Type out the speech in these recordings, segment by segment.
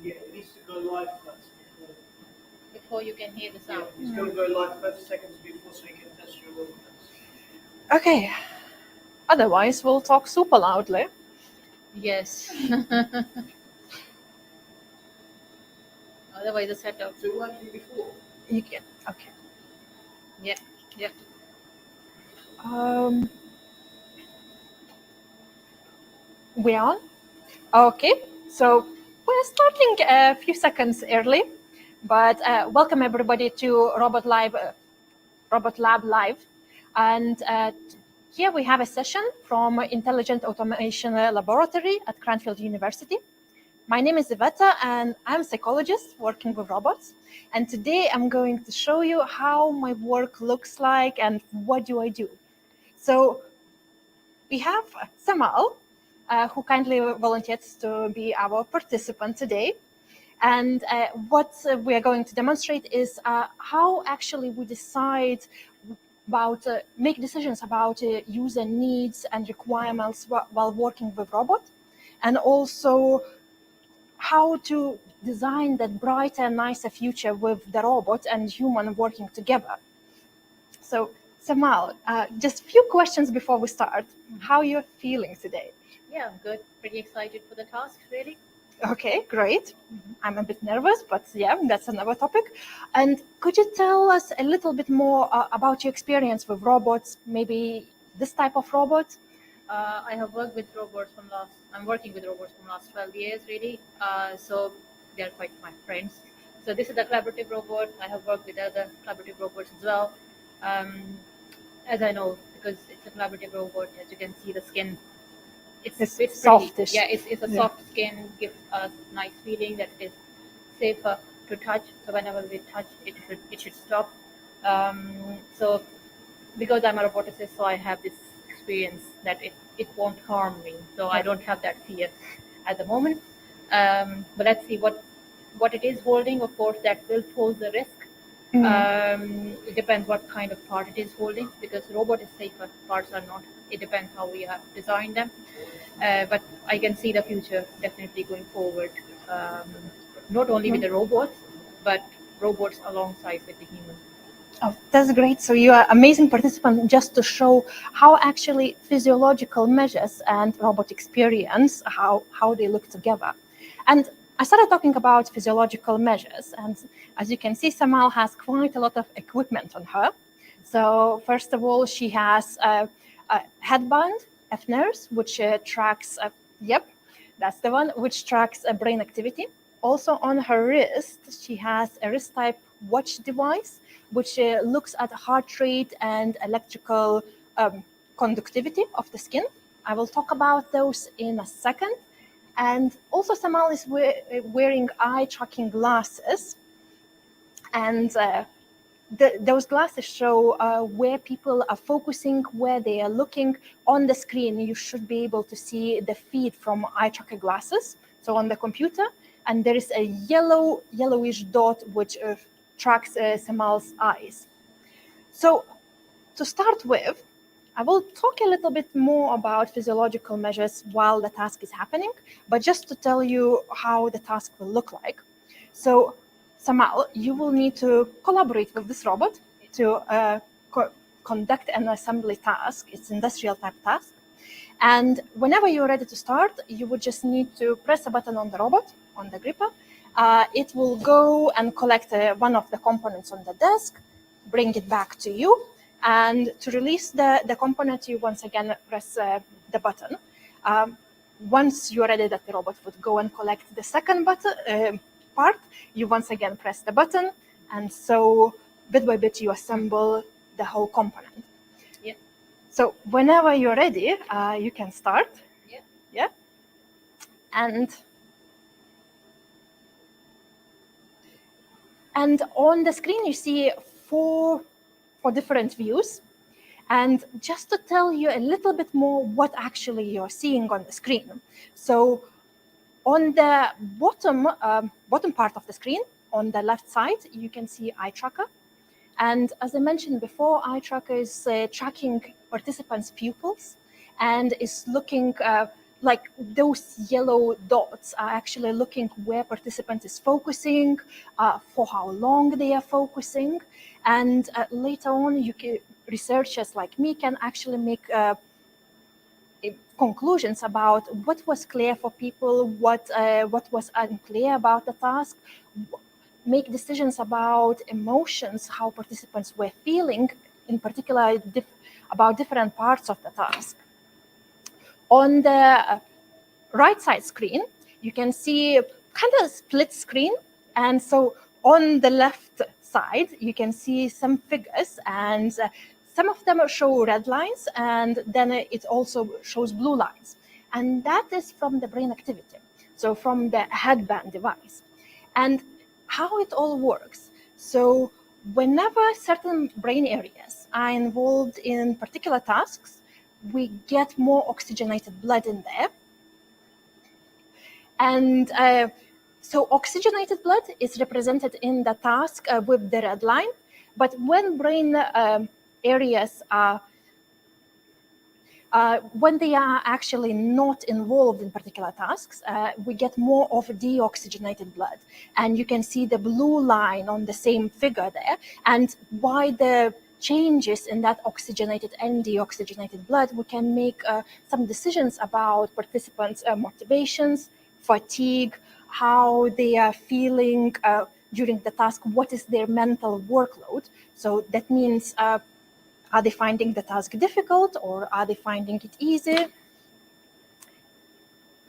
Yeah, it needs to go live first. Before you can hear the sound. Yeah, it's got to go live 30 seconds before so you can test your robotics. Okay. Otherwise, we'll talk super loudly. Yes. Otherwise, the setup. So it worked before? You can. Okay. Yeah. Yeah. We on? Okay. So we're starting a few seconds early, but welcome everybody to Robot Lab Live, and here we have a session from Intelligent Automation Laboratory at Cranfield University. My name is Iveta, and I'm a psychologist working with robots. And today I'm going to show you how my work looks like and what do I do. So we have Samal, who kindly volunteered to be our participant today. And what we are going to demonstrate is how actually we decide about, make decisions about user needs and requirements while working with robot, and also how to design that brighter, nicer future with the robot and human working together. So, Samal, just a few questions before we start. How are you feeling today? Yeah, I'm good. Pretty excited for the task, really. Okay, great. I'm a bit nervous, but yeah, that's another topic. And could you tell us a little bit more about your experience with robots, maybe this type of robot? I have worked with robots I'm working with robots from last 12 years, really. So they're quite my friends. So this is a collaborative robot. I have worked with other collaborative robots as well. As I know, because it's a collaborative robot, as you can see, the skin, it's pretty. Softish. Yeah, it's a soft skin, gives us nice feeling that it is safer to touch. So whenever we touch, it should stop. So because I'm a roboticist, so I have this experience that it won't harm me. So I don't have that fear at the moment. But let's see what it is holding. Of course, that will pose the risk. It depends what kind of part it is holding, because robot is safer, parts are not. It depends how we have designed them. But I can see the future definitely going forward, not only with the robots, but robots alongside with the human. Oh, that's great. So you are an amazing participant just to show how actually physiological measures and robot experience, how they look together. And I started talking about physiological measures. And as you can see, Samal has quite a lot of equipment on her. So first of all, she has a headband, FNERS, which tracks, yep, that's the one, which tracks brain activity. Also on her wrist, she has a wrist type watch device, which looks at heart rate and electrical conductivity of the skin. I will talk about those in a second. And also Samal is wearing eye tracking glasses. And those glasses show where people are focusing, where they are looking. On the screen, you should be able to see the feed from eye tracker glasses, so on the computer. And there is a yellowish dot which tracks Samal's eyes. So to start with, I will talk a little bit more about physiological measures while the task is happening, but just to tell you how the task will look like. So Samal, you will need to collaborate with this robot to conduct an assembly task. It's industrial type task. And whenever you're ready to start, you would just need to press a button on the robot, on the gripper. It will go and collect one of the components on the desk, bring it back to you. And to release the component, you once again press the button. Once you're ready that the robot would go and collect the second part, you once again press the button. And so bit by bit, you assemble the whole component. Yeah. So whenever you're ready, you can start. Yeah. Yeah. And on the screen, you see four different views. And just to tell you a little bit more what actually you're seeing on the screen. So on the bottom part of the screen, on the left side, you can see eye tracker. And as I mentioned before, eye tracker is tracking participants' pupils and is looking like those yellow dots are actually looking where participant is focusing, for how long they are focusing. And later on, researchers like me can actually make conclusions about what was clear for people, what was unclear about the task, make decisions about emotions, how participants were feeling, in particular about different parts of the task. On the right side screen, you can see kind of split screen. And so on the left side, you can see some figures, and some of them show red lines, and then it also shows blue lines. And that is from the brain activity, so from the headband device. And how it all works. So whenever certain brain areas are involved in particular tasks, we get more oxygenated blood in there. And so oxygenated blood is represented in the task with the red line. But when brain areas are when they are actually not involved in particular tasks, we get more of deoxygenated blood. And you can see the blue line on the same figure there. And why the changes in that oxygenated and deoxygenated blood, we can make some decisions about participants' motivations, fatigue, how they are feeling during the task, what is their mental workload. So that means are they finding the task difficult, or are they finding it easy?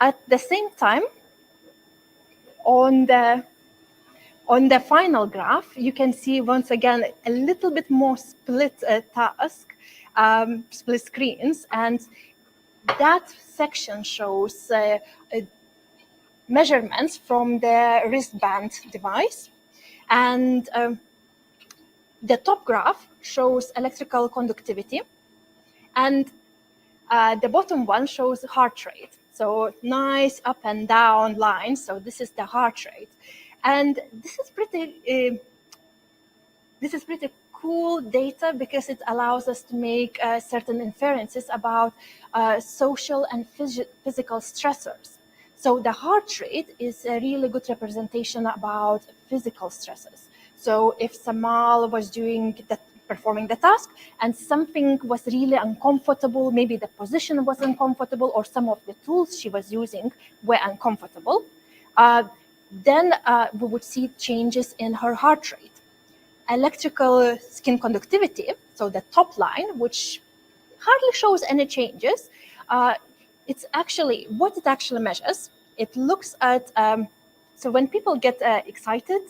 At the same time, on the final graph, you can see once again a little bit more split task, split screens, and that section shows measurements from the wristband device. And the top graph shows electrical conductivity, and the bottom one shows heart rate. So nice up and down lines. So this is the heart rate. And this is pretty cool data, because it allows us to make certain inferences about social and physical stressors. So the heart rate is a really good representation about physical stresses. So if Samal was performing the task and something was really uncomfortable, maybe the position was uncomfortable or some of the tools she was using were uncomfortable, then we would see changes in her heart rate. Electrical skin conductivity, so the top line, which hardly shows any changes, it's actually, what it actually measures, it looks at, so when people get excited,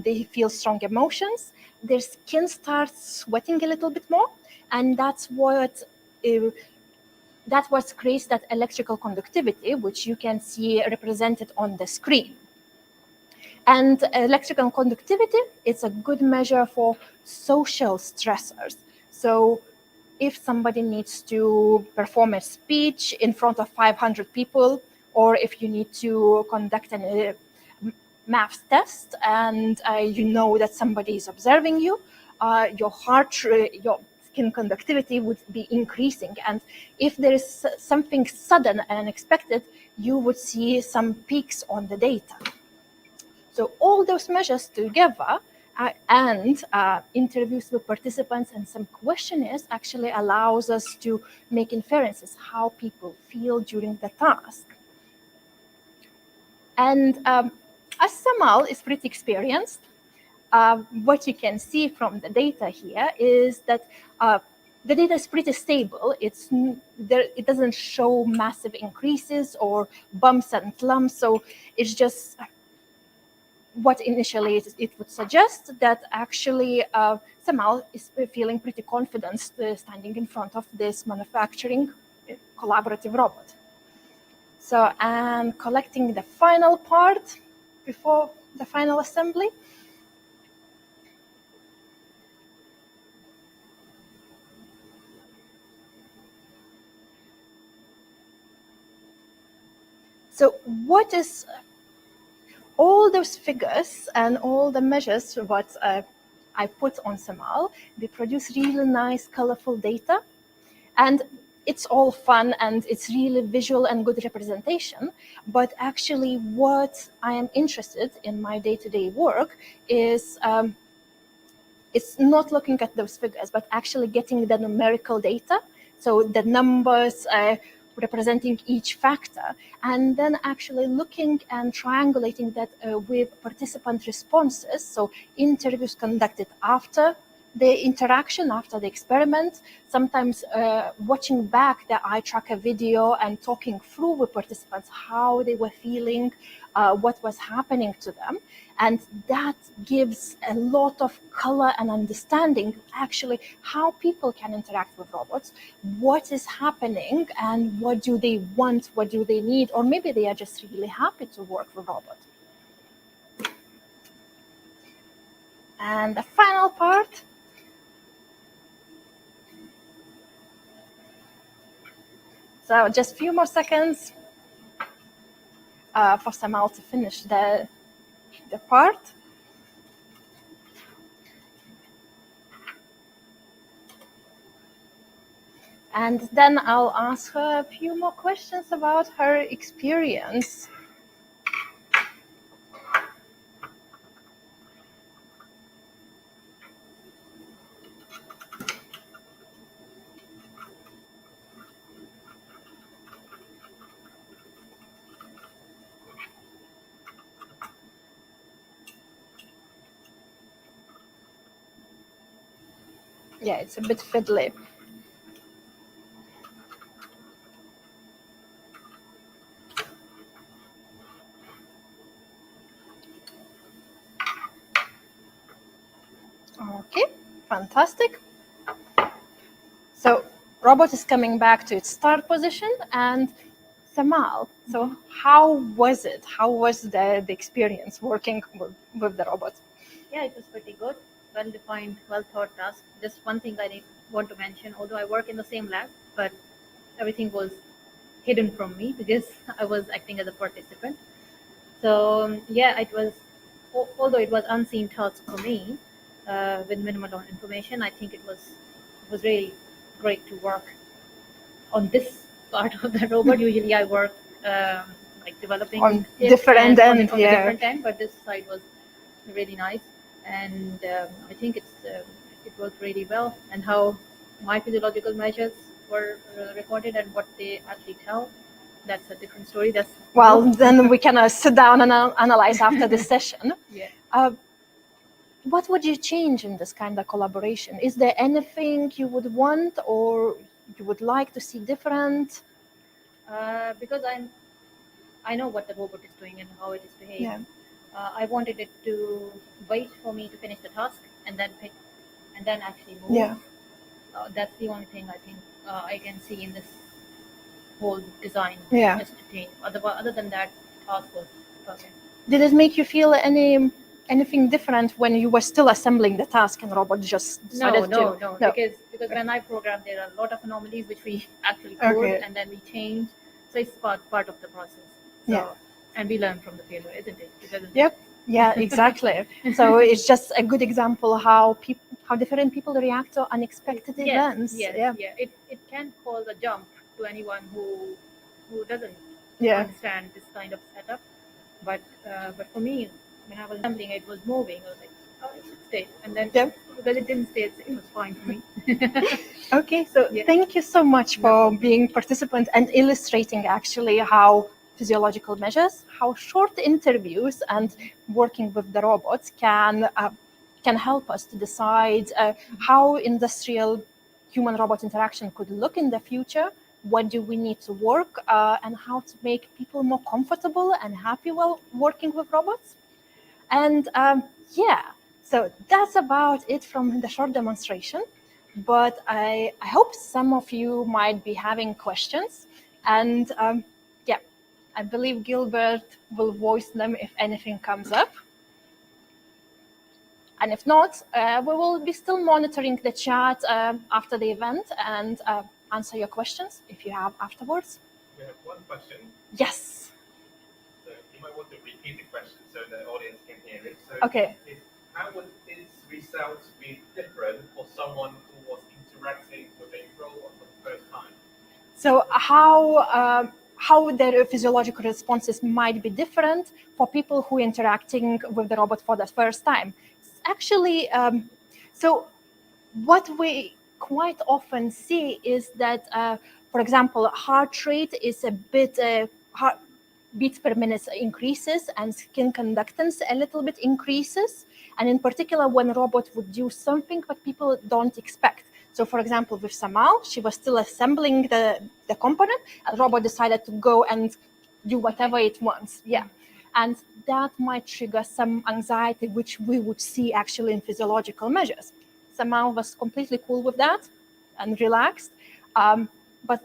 they feel strong emotions, their skin starts sweating a little bit more, and that's what creates that electrical conductivity, which you can see represented on the screen. And electrical conductivity is a good measure for social stressors. So if somebody needs to perform a speech in front of 500 people, or if you need to conduct a math test and you know that somebody is observing you, your skin conductivity would be increasing. And if there is something sudden and unexpected, you would see some peaks on the data. So all those measures together and interviews with participants and some questionnaires actually allows us to make inferences how people feel during the task. And as Samal is pretty experienced, what you can see from the data here is that the data is pretty stable. It doesn't show massive increases or bumps and lumps. So it's just what initially it would suggest that actually Samal is feeling pretty confident standing in front of this manufacturing collaborative robot. So I'm collecting the final part before the final assembly. So what is all those figures and all the measures what I put on Samal, they produce really nice, colorful data. And it's all fun and it's really visual and good representation. But actually, what I am interested in my day-to-day work is it's not looking at those figures, but actually getting the numerical data. So the numbers representing each factor, and then actually looking and triangulating that with participant responses. So interviews conducted after the interaction, after the experiment, sometimes watching back the eye tracker video and talking through with participants how they were feeling, what was happening to them. And that gives a lot of color and understanding actually how people can interact with robots, what is happening and what do they want, what do they need, or maybe they are just really happy to work with robots. And the final part. So just a few more seconds for Samal to finish the part. And then I'll ask her a few more questions about her experience. Yeah, it's a bit fiddly. Okay, fantastic. So robot is coming back to its start position, and Samal, so how was it? How was the experience working with the robot? Yeah, it was pretty good. Well-defined, well-thought task. Just one thing I want to mention, although I work in the same lab, but everything was hidden from me because I was acting as a participant. So yeah, it was, although it was unseen task for me, with minimal information, I think it was really great to work on this part of the robot. Usually I work like developing On it different and end, on the yeah. different end, but this side was really nice, and I think it worked really well. And how my physiological measures were recorded and what they actually tell, that's a different story. That's Well, then we can sit down and analyze after this session. yeah. What would you change in this kind of collaboration? Is there anything you would want or you would like to see different? Because I know what the robot is doing and how it is behaving. Yeah. I wanted it to wait for me to finish the task and then pick and then actually move. Yeah. That's the only thing I think I can see in this whole design. Yeah. Just to change. Other than that, task was perfect. Did it make you feel anything different when you were still assembling the task and robot just decided No, to? because when I program, there are a lot of anomalies which we actually code Okay. and then we change. So it's part of the process. So, Yeah. And we learn from the failure, isn't it? It doesn't. Yep. Yeah, exactly. So it's just a good example how different people react to unexpected events. Yes, Yeah. It can cause a jump to anyone who doesn't Yeah. understand this kind of setup. But for me, when I was assembling, it was moving. I was like, oh, it should stay, and then Yep. because it didn't stay, it was fine for me. Okay, so Yeah. thank you so much for being participant and illustrating actually how physiological measures, how short interviews and working with the robots can help us to decide how industrial human-robot interaction could look in the future, what do we need to work, and how to make people more comfortable and happy while working with robots. And yeah, so that's about it from the short demonstration. But I hope some of you might be having questions. And yeah, I believe Gilbert will voice them if anything comes up. And if not, we will be still monitoring the chat after the event and answer your questions if you have afterwards. We have one question. Yes. So you might want to repeat the question so the audience can hear it. So Okay. How would its results be different for someone who was interacting with a robot for the first time? So how their physiological responses might be different for people who are interacting with the robot for the first time. It's actually, so what we quite often see is that, for example, heart rate is a bit, heart beats per minute increases and skin conductance a little bit increases. And in particular, when a robot would do something that people don't expect. So for example, with Samal, she was still assembling the component, and the robot decided to go and do whatever it wants. Yeah. And that might trigger some anxiety, which we would see actually in physiological measures. Samal was completely cool with that and relaxed. But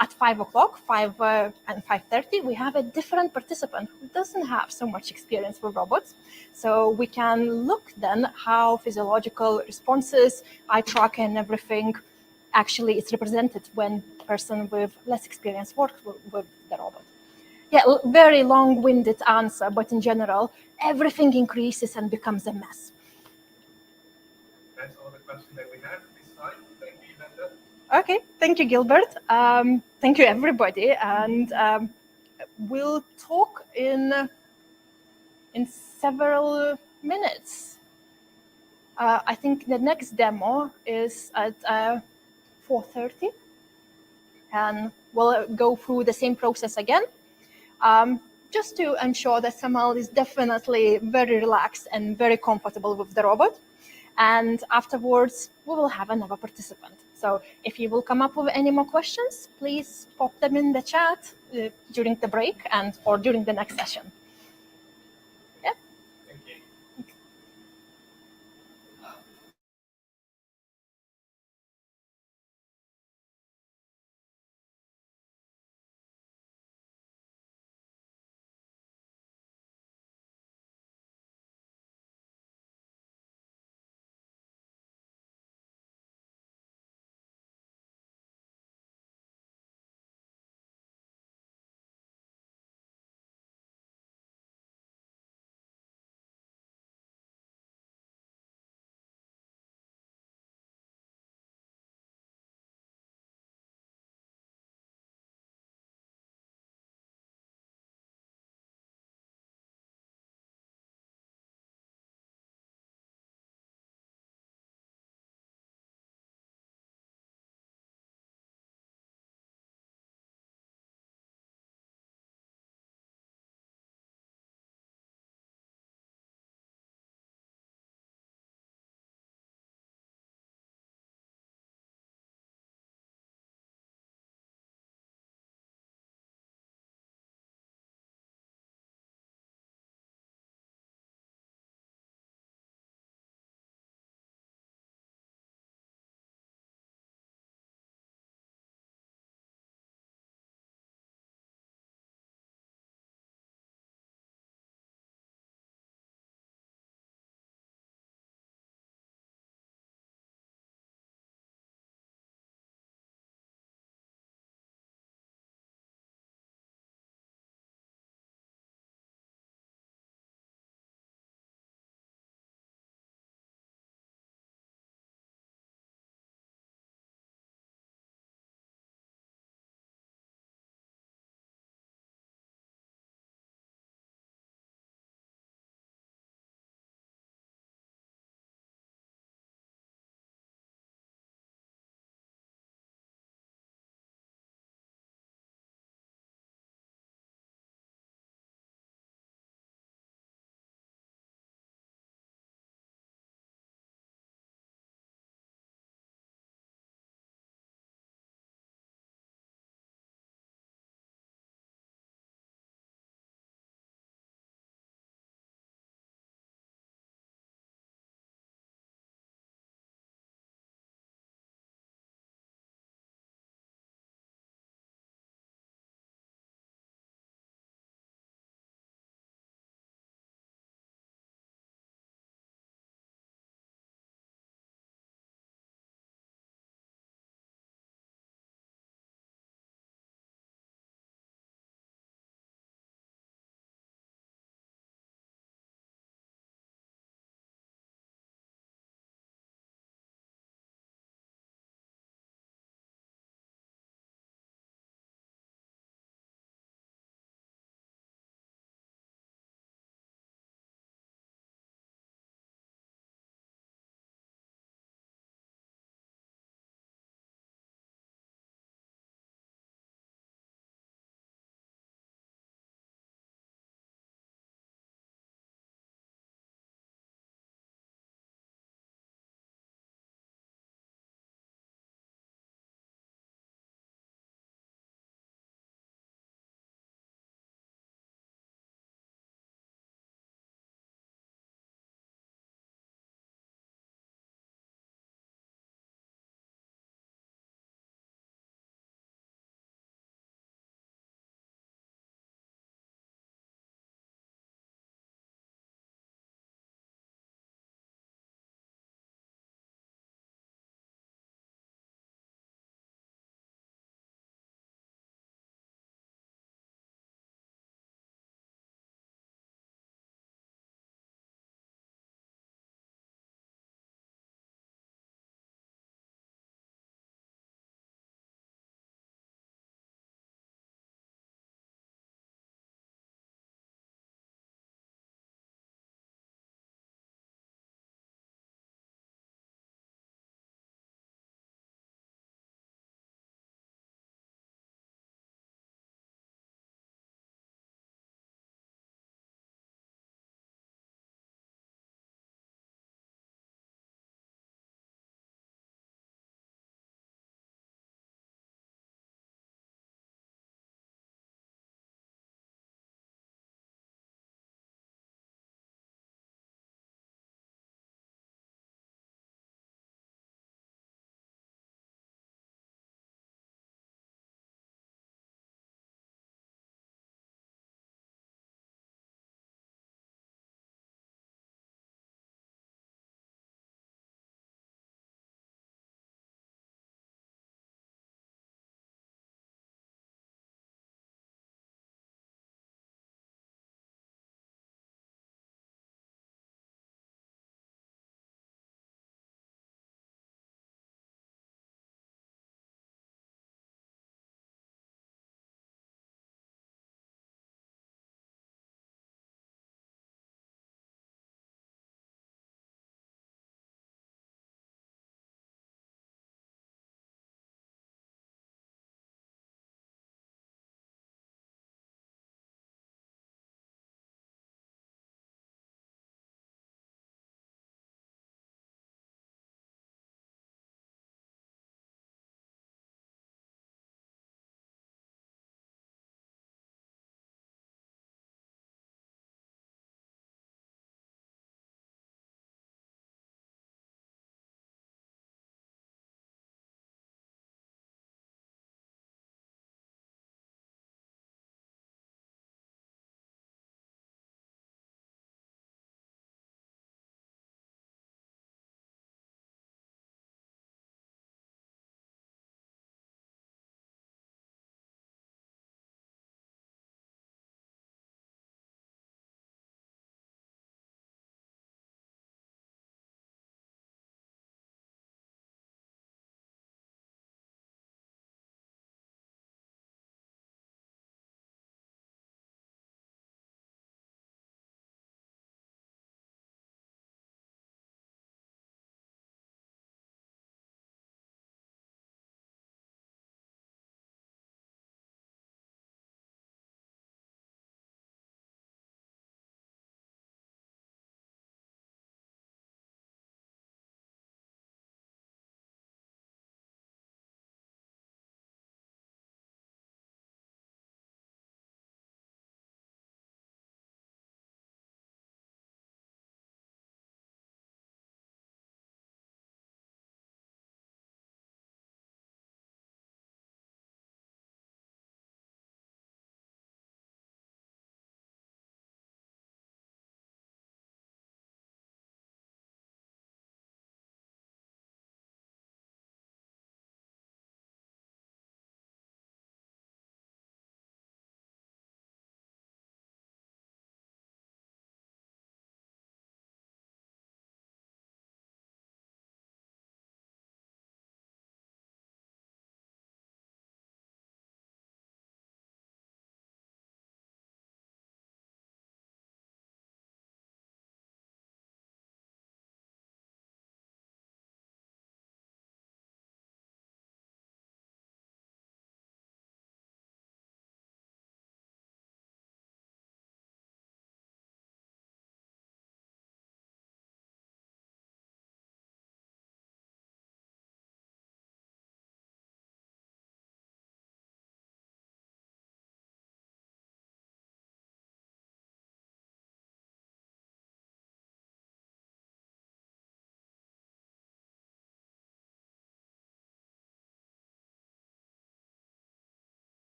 at 5 o'clock, 5 and 5:30, we have a different participant who doesn't have so much experience with robots. So we can look then how physiological responses, eye track and everything actually is represented when a person with less experience works with the robot. Yeah, very long-winded answer, but in general, everything increases and becomes a mess. That's all the questions that we have this time. Thank you, Linda. Okay, thank you, Gilbert. Thank you, everybody, and we'll talk in several minutes. I think the next demo is at 4:30, and we'll go through the same process again, just to ensure that Samal is definitely very relaxed and very comfortable with the robot. And afterwards, we will have another participant. So if you will come up with any more questions, please pop them in the chat during the break and or during the next session.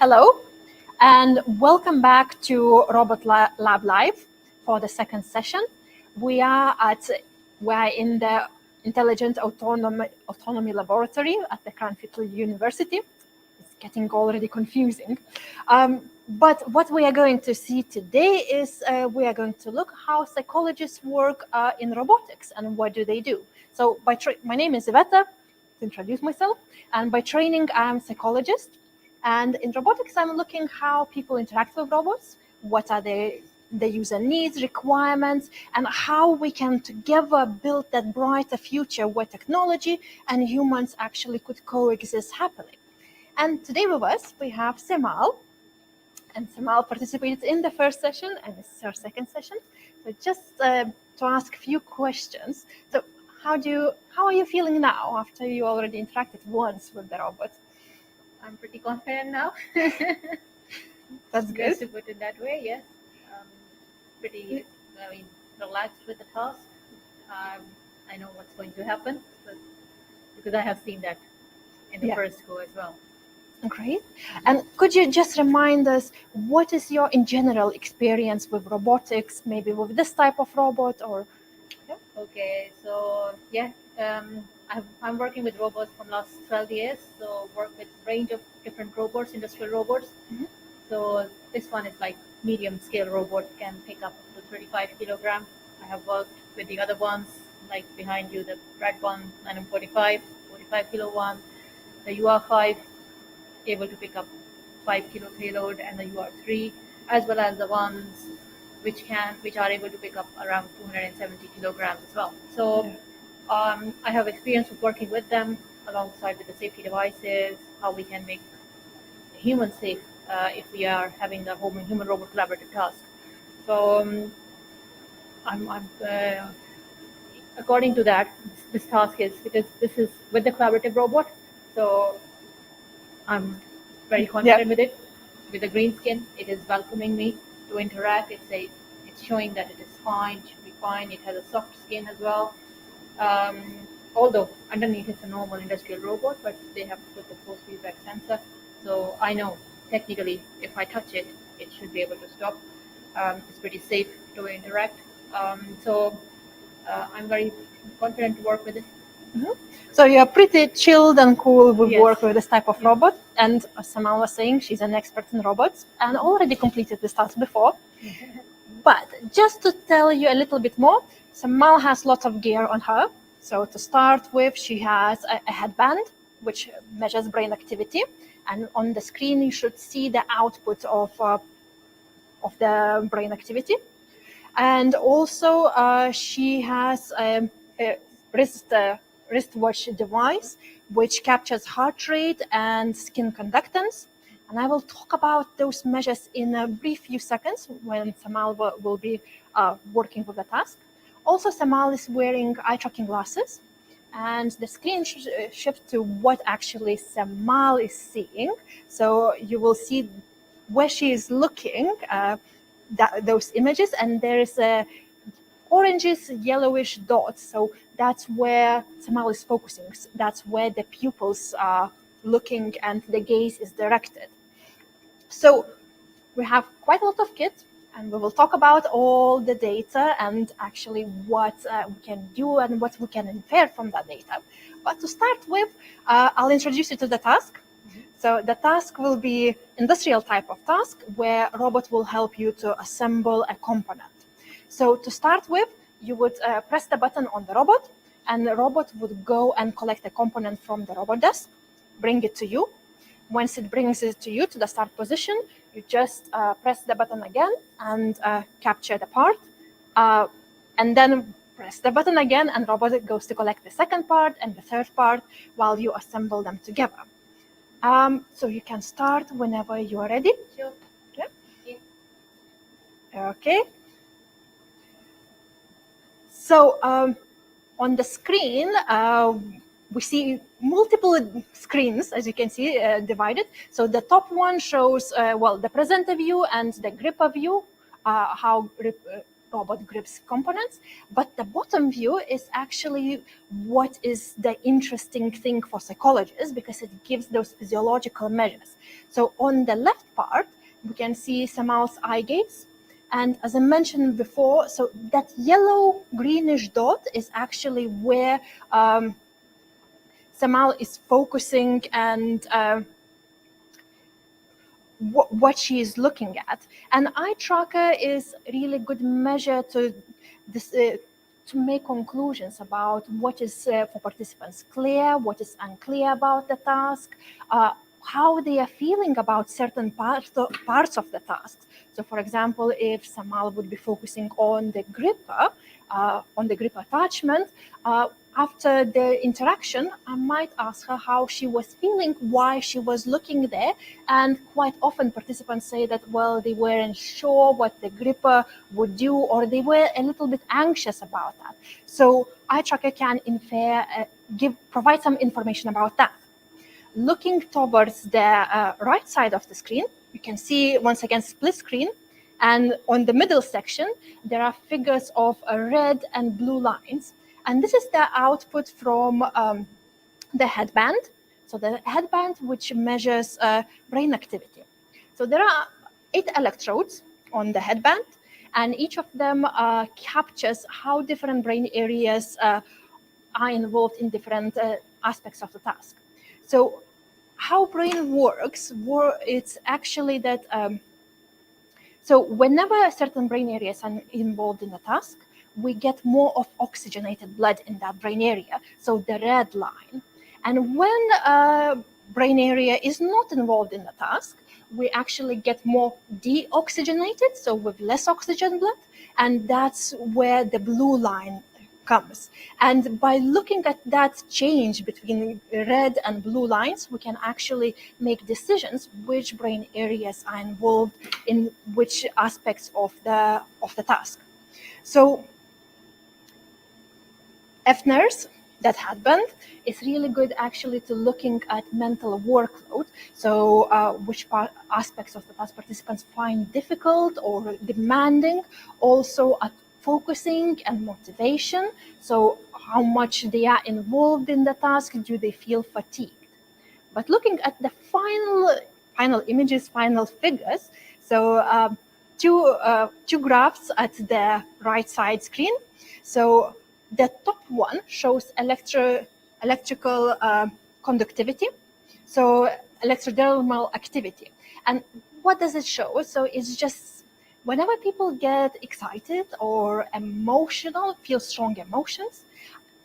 Hello, and welcome back to Lab Live for the second session. We're in the Intelligent Autonomy Laboratory at the Cranfield University. It's getting already confusing. But what we are going to see today is we are going to look how psychologists work in robotics and what do they do. So my name is Iveta, to introduce myself, and by training I'm a psychologist. And in robotics, I'm looking how people interact with robots, what are the user needs, requirements, and how we can together build that brighter future where technology and humans actually could coexist happily. And today with us, we have Semal. And Semal participated in the first session, and this is our second session. So just to ask a few questions. So how are you feeling now after you already interacted once with the robot? I'm pretty confident now. That's good. Just to put it that way, yes. Pretty, relaxed with the task. I know what's going to happen, because I have seen that in the first go as well. Great. And could you just remind us, what is your, in general, experience with robotics, maybe with this type of robot or? Yeah. Okay, so I'm working with robots from last 12 years. So work with range of different robots, industrial robots. Mm-hmm. So this one is like medium scale robot, can pick up to 35 kilograms. I have worked with the other ones, like behind you, the red one, 945 kilo one, the UR5, able to pick up 5 kilo payload, and the UR3, as well as the ones which are able to pick up around 270 kilograms as well. So I have experience of working with them alongside with the safety devices, how we can make humans safe if we are having the human robot collaborative task. So I'm according to that, this task is, because this is with the collaborative robot, so I'm very confident with it. With the green skin, it is welcoming me to interact. It's showing that it is fine, it should be fine. It has a soft skin as well. Although underneath it's a normal industrial robot, but they have put the force feedback sensor. So I know technically if I touch it, it should be able to stop. It's pretty safe to interact. I'm very confident to work with it. Mm-hmm. So you're pretty chilled and cool with work with this type of robot. And as Samal was saying, she's an expert in robots and already completed this task before. But just to tell you a little bit more, Samal has lots of gear on her. So to start with, she has a headband, which measures brain activity. And on the screen, you should see the output of the brain activity. And also, she has a wristwatch device, which captures heart rate and skin conductance. And I will talk about those measures in a brief few seconds when Samal will be working with the task. Also, Samal is wearing eye-tracking glasses, and the screen shifts to what actually Samal is seeing. So you will see where she is looking, those images, and there is a orangish yellowish dots. So that's where Samal is focusing. That's where the pupils are looking and the gaze is directed. So we have quite a lot of kit, and we will talk about all the data and actually what we can do and what we can infer from that data. But to start with, I'll introduce you to the task. So the task will be industrial type of task where a robot will help you to assemble a component. So to start with, you would press the button on the robot, and the robot would go and collect a component from the robot desk, bring it to you. Once it brings it to you to the start position, you just press the button again and capture the part. And then press the button again, and robot goes to collect the second part and the third part while you assemble them together. So you can start whenever you are ready. Sure. Yeah. Okay. So on the screen, we see multiple screens, as you can see, divided. So the top one shows, the presenter view and the gripper view, how robot grips components, but the bottom view is actually what is the interesting thing for psychologists because it gives those physiological measures. So on the left part, we can see Samal's eye gaze. And as I mentioned before, so that yellow greenish dot is actually where Samal is focusing and what she is looking at. And eye tracker is really good measure to this, to make conclusions about what is for participants clear, what is unclear about the task, how they are feeling about certain parts of the task. So for example, if Samal would be focusing on the gripper attachment, after the interaction, I might ask her how she was feeling, why she was looking there. And quite often participants say that, well, they weren't sure what the gripper would do, or they were a little bit anxious about that. So eye tracker can provide some information about that. Looking towards the right side of the screen, you can see once again split screen. And on the middle section, there are figures of red and blue lines. And this is the output from the headband. So the headband, which measures brain activity. So there are 8 electrodes on the headband, and each of them captures how different brain areas are involved in different aspects of the task. So how brain works, it's actually that, so whenever certain brain areas are involved in a task, we get more of oxygenated blood in that brain area, so the red line. And when a brain area is not involved in the task, we actually get more deoxygenated, so with less oxygen blood, and that's where the blue line comes. And by looking at that change between red and blue lines, we can actually make decisions which brain areas are involved in which aspects of the task. So FNERS, that headband, is really good actually to looking at mental workload. So which aspects of the task participants find difficult or demanding, also at focusing and motivation. So how much they are involved in the task, do they feel fatigued? But looking at the final images, final figures, so two graphs at the right side screen. So the top one shows electrical conductivity, so electrodermal activity. And what does it show? So it's just whenever people get excited or emotional, feel strong emotions,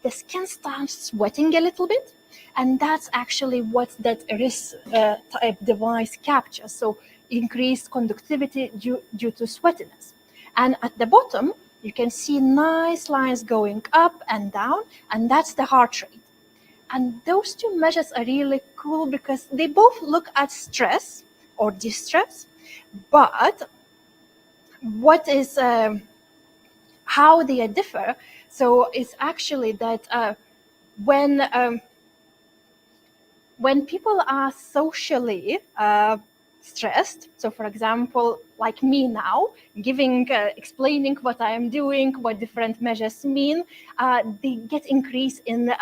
the skin starts sweating a little bit. And that's actually what that wrist type device captures. So increased conductivity due to sweatiness. And at the bottom, you can see nice lines going up and down, and that's the heart rate. And those two measures are really cool because they both look at stress or distress, but what is how they differ? So it's actually that when people are socially stressed, so for example, like me now, explaining what I am doing, what different measures mean, they get increase in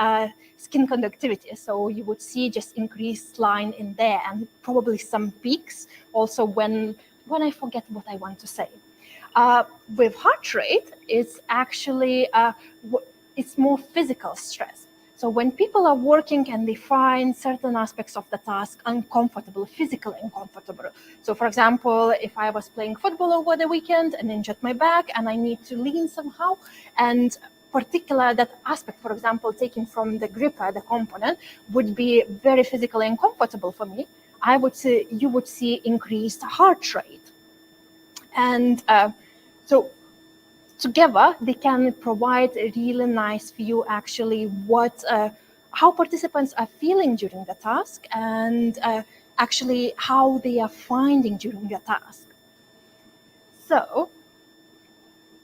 skin conductivity. So you would see just increased line in there, and probably some peaks also when I forget what I want to say. With heart rate, it's actually it's more physical stress. So when people are working and they find certain aspects of the task uncomfortable, physically uncomfortable. So for example, if I was playing football over the weekend and injured my back and I need to lean somehow, and particular that aspect, for example, taking from the gripper, the component, would be very physically uncomfortable for me, you would see increased heart rate. And so together, they can provide a really nice view, actually, how participants are feeling during the task, and actually how they are finding during the task. So,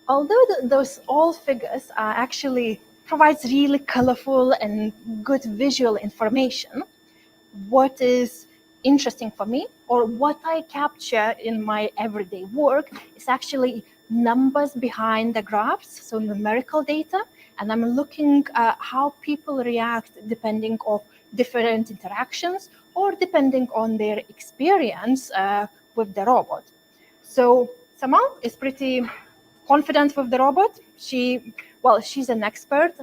although those all figures are actually provides really colorful and good visual information, what is interesting for me, or what I capture in my everyday work, is actually numbers behind the graphs, so numerical data, and I'm looking at how people react depending on different interactions or depending on their experience with the robot. So Samal is pretty confident with the robot. She's an expert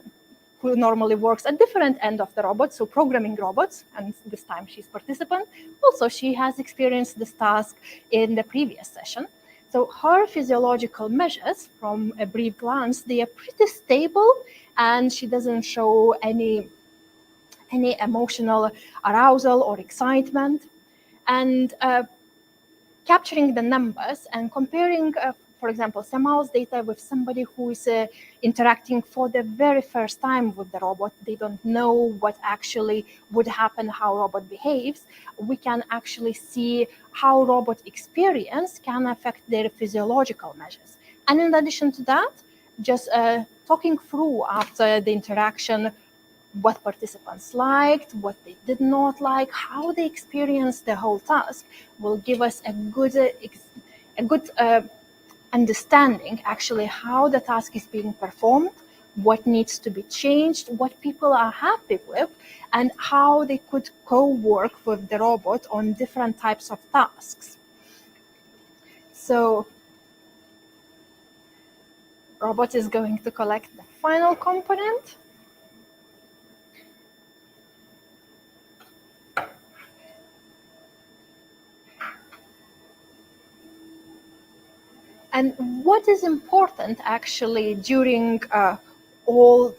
who normally works at different end of the robot, so programming robots, and this time she's participant. Also, she has experienced this task in the previous session. So her physiological measures, from a brief glance, they are pretty stable, and she doesn't show any emotional arousal or excitement. And capturing the numbers and comparing, for example, Samal's data with somebody who is interacting for the very first time with the robot, they don't know what actually would happen, how robot behaves, we can actually see how robot experience can affect their physiological measures. And in addition to that, just talking through after the interaction, what participants liked, what they did not like, how they experienced the whole task will give us a good understanding actually how the task is being performed, what needs to be changed, what people are happy with, and how they could co-work with the robot on different types of tasks. So robot is going to collect the final component. And what is important actually during all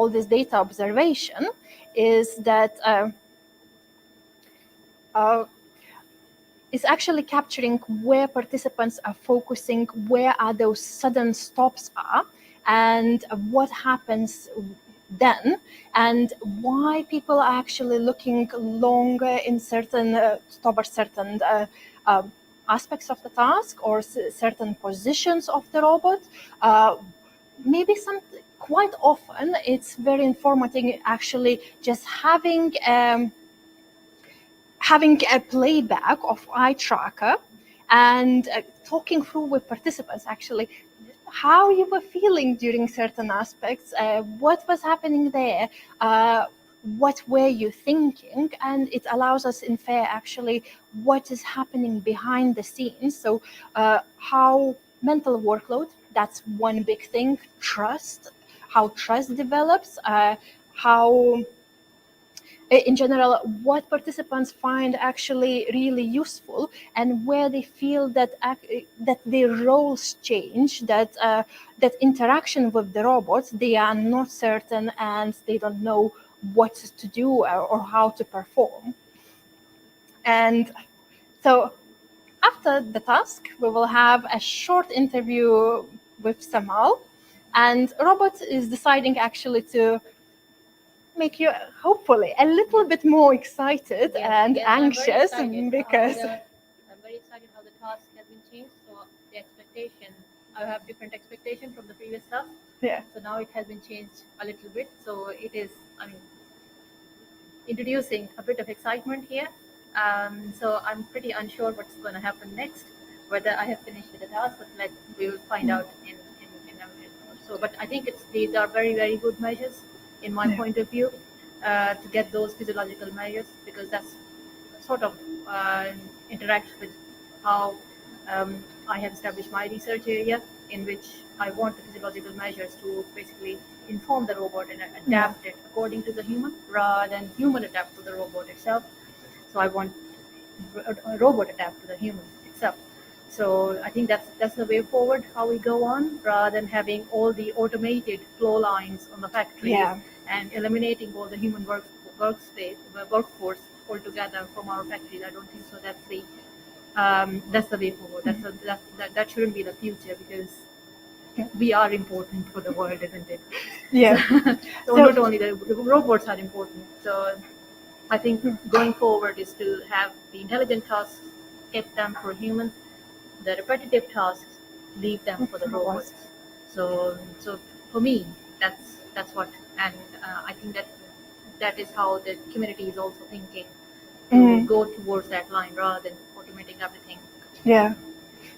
this data observation is that is actually capturing where participants are focusing, where are those sudden stops are, and what happens then, and why people are actually looking longer in certain towards certain aspects of the task or certain positions of the robot. Maybe quite often it's very informative actually just having a playback of eye tracker and talking through with participants actually how you were feeling during certain aspects, what was happening there, what were you thinking, and it allows us infer actually what is happening behind the scenes. So how mental workload, that's one big thing, trust, how trust develops, how in general, what participants find actually really useful, and where they feel that their roles change, that interaction with the robots, they are not certain and they don't know what to do or how to perform. And so after the task, we will have a short interview with Samal, and robot is deciding actually to make you hopefully a little bit more excited and anxious because I'm very excited how the task has been changed. So the expectation, I have different expectation from the previous task. Yeah. So now it has been changed a little bit. So it is, introducing a bit of excitement here. So I'm pretty unsure what's going to happen next, whether I have finished with the task, but we will find out in a minute or so. But I think these are very, very good measures in my point of view, to get those physiological measures, because that's sort of interacts with how I have established my research area, in which I want the physiological measures to basically inform the robot and adapt it according to the human, rather than human adapt to the robot itself. So I want a robot adapt to the human itself. So I think that's the way forward, how we go on, rather than having all the automated flow lines on the factories and eliminating all the human workforce altogether from our factories. I don't think so. That's the way forward. That shouldn't be the future, because we are important for the world, isn't it? Yeah. So not only the robots are important. So I think going forward is to have the intelligent tasks, keep them for humans, the repetitive tasks, leave them for the robots. So for me, that's what, and I think that is how the community is also thinking, to go towards that line rather than automating everything. Yeah.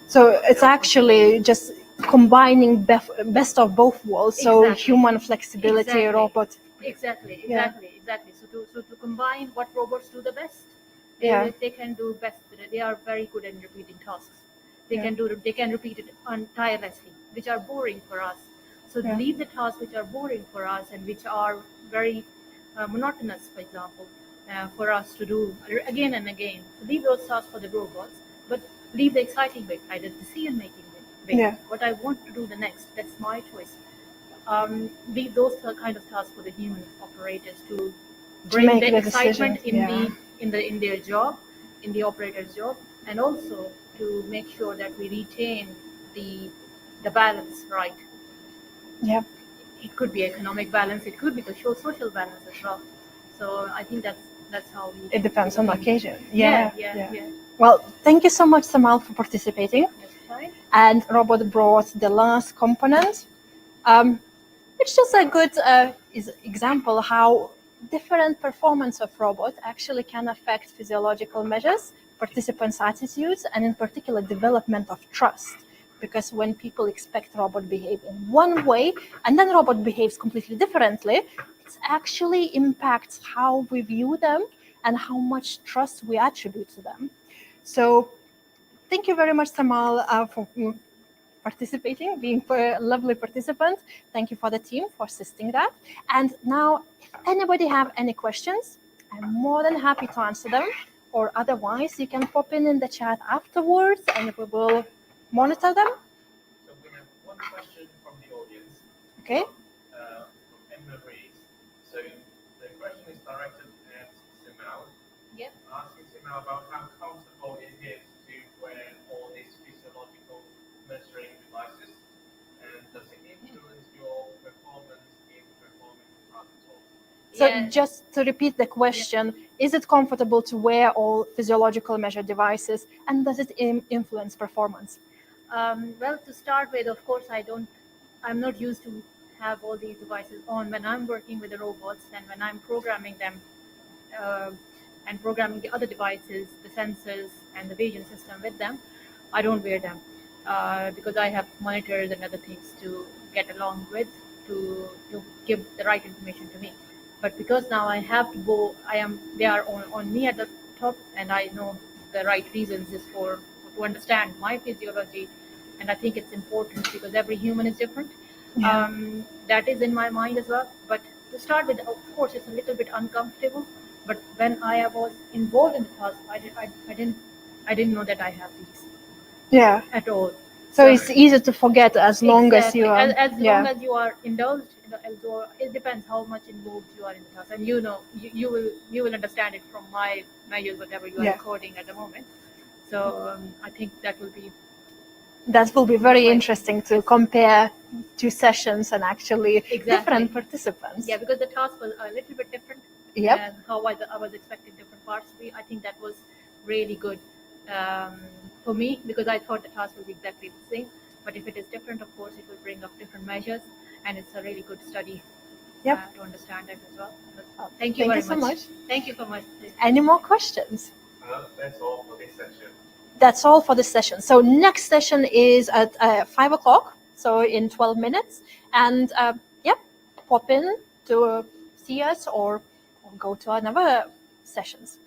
So it's actually just combining best of both worlds. So Exactly. human flexibility, Exactly. robot. Exactly, Yeah. exactly. So to combine what robots do the best, Yeah. they can do best. They are very good at repeating tasks. They Yeah. can repeat it tirelessly, which are boring for us. So Yeah. leave the tasks which are boring for us and which are very monotonous, for example, for us to do again and again. So leave those tasks for the robots, but leave the exciting bit, either decision making bit. Yeah. What I want to do the next, that's my choice. Leave those kind of tasks for the human operators to bring make the the excitement decisions, yeah. in their job, in the operator's job, and also to make sure that we retain the balance right. Yeah. It could be economic balance, it could be the social balance as well. So I think that's how we. It depends on the occasion. Yeah. Well, thank you so much, Samal, for participating. That's fine. And Robot brought the last component. It's just a good example how different performance of robot actually can affect physiological measures, participants' attitudes, and in particular development of trust. Because when people expect robot behave in one way and then robot behaves completely differently, it actually impacts how we view them and how much trust we attribute to them. So thank you very much, Samal, for participating, being a lovely participant. Thank you for the team for assisting that. And now, if anybody have any questions, I'm more than happy to answer them. Or otherwise, you can pop in the chat afterwards, and we will monitor them. So we have one question from the audience. Okay. From Emma Rees. So the question is directed at Simal. Yeah. Asking Simal about how comfortable it is to wear all these physiological measuring devices, and does it influence your performance in performing the task at all? So Yeah. just to repeat the question, is it comfortable to wear all physiological measure devices, and does it influence performance? Well, to start with, of course, I'm not used to have all these devices on when I'm working with the robots and when I'm programming them uh, and programming the other devices, the sensors and the vision system with them. I don't wear them because I have monitors and other things to get along with to give the right information to me. But because now I have to go, they are on me at the top, and I know the right reasons is for to understand my physiology, and I think it's important because every human is different. Yeah. That is in my mind as well. But to start with, of course, it's a little bit uncomfortable. But when I was involved in the task, I didn't know that I have these Yeah. at all. So it's easy to forget as long as you are. As long as you are indulged, it depends how much involved you are in the task, and you will understand it from my measures, whatever you are recording at the moment. So I think that will be. That will be very interesting to compare two sessions and actually different participants. Yeah, because the task was a little bit different. Yep. And how I was expecting different parts to be. I think that was really good for me because I thought the task will be exactly the same. But if it is different, of course, it will bring up different measures, and it's a really good study to understand it as well. Thank you very so much. Thank you so much. Any more questions? That's all for this session. That's all for this session. So next session is at 5 o'clock, so in 12 minutes. And pop in to see us or go to another sessions.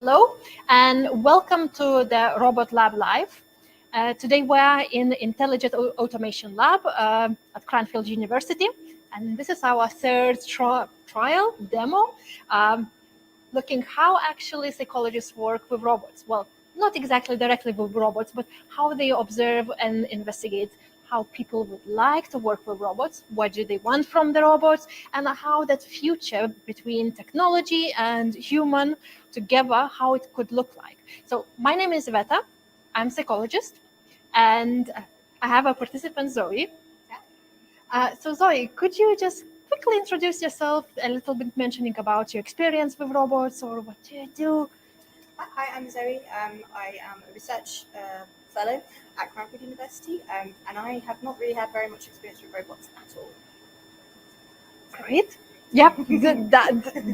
Hello, and welcome to the Robot Lab Live. Today we are in Intelligent Automation Lab at Cranfield University, and this is our third trial demo, looking how actually psychologists work with robots. Well, not exactly directly with robots, but how they observe and investigate how people would like to work with robots, what do they want from the robots, and how that future between technology and human together, how it could look like. So my name is Veta, I'm a psychologist, and I have a participant, Zoe. So Zoe, could you just quickly introduce yourself, a little bit mentioning about your experience with robots or what do you do? Hi, I'm Zoe. I am a research fellow at Cranfield University, and I have not really had very much experience with robots at all. Great. Yep,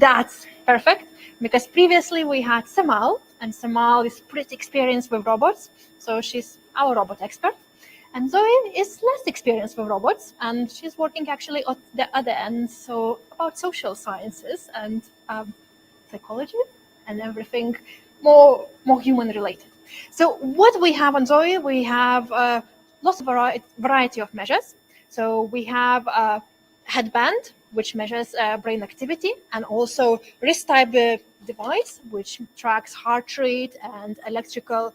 that's perfect. Because previously we had Samal, and Samal is pretty experienced with robots, so she's our robot expert. And Zoe is less experienced with robots, and she's working actually at the other end, so about social sciences and psychology and everything more human related. So what we have on Zoe, we have lots of variety of measures. So we have a headband, which measures brain activity, and also wrist type device, which tracks heart rate and electrical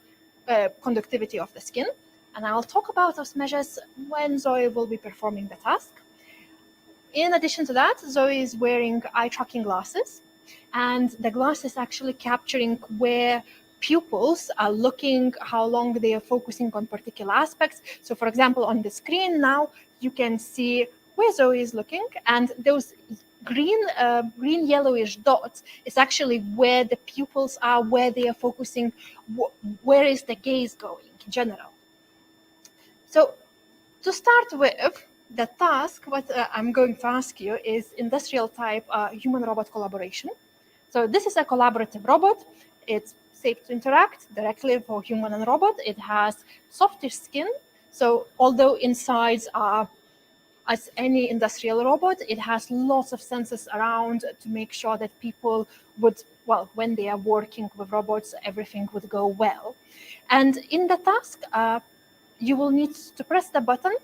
conductivity of the skin. And I'll talk about those measures when Zoe will be performing the task. In addition to that, Zoe is wearing eye tracking glasses, and the glass is actually capturing where pupils are looking, how long they are focusing on particular aspects. So for example, on the screen now, you can see where Zoe is looking, and those green yellowish dots is actually where the pupils are, where they are focusing, where is the gaze going in general. So to start with, the task, what I'm going to ask you is industrial type human-robot collaboration. So this is a collaborative robot. It's safe to interact directly for human and robot. It has softer skin. So although insides are as any industrial robot, it has lots of sensors around to make sure that people would, well, when they are working with robots, everything would go well. And in the task, you will need to press the button,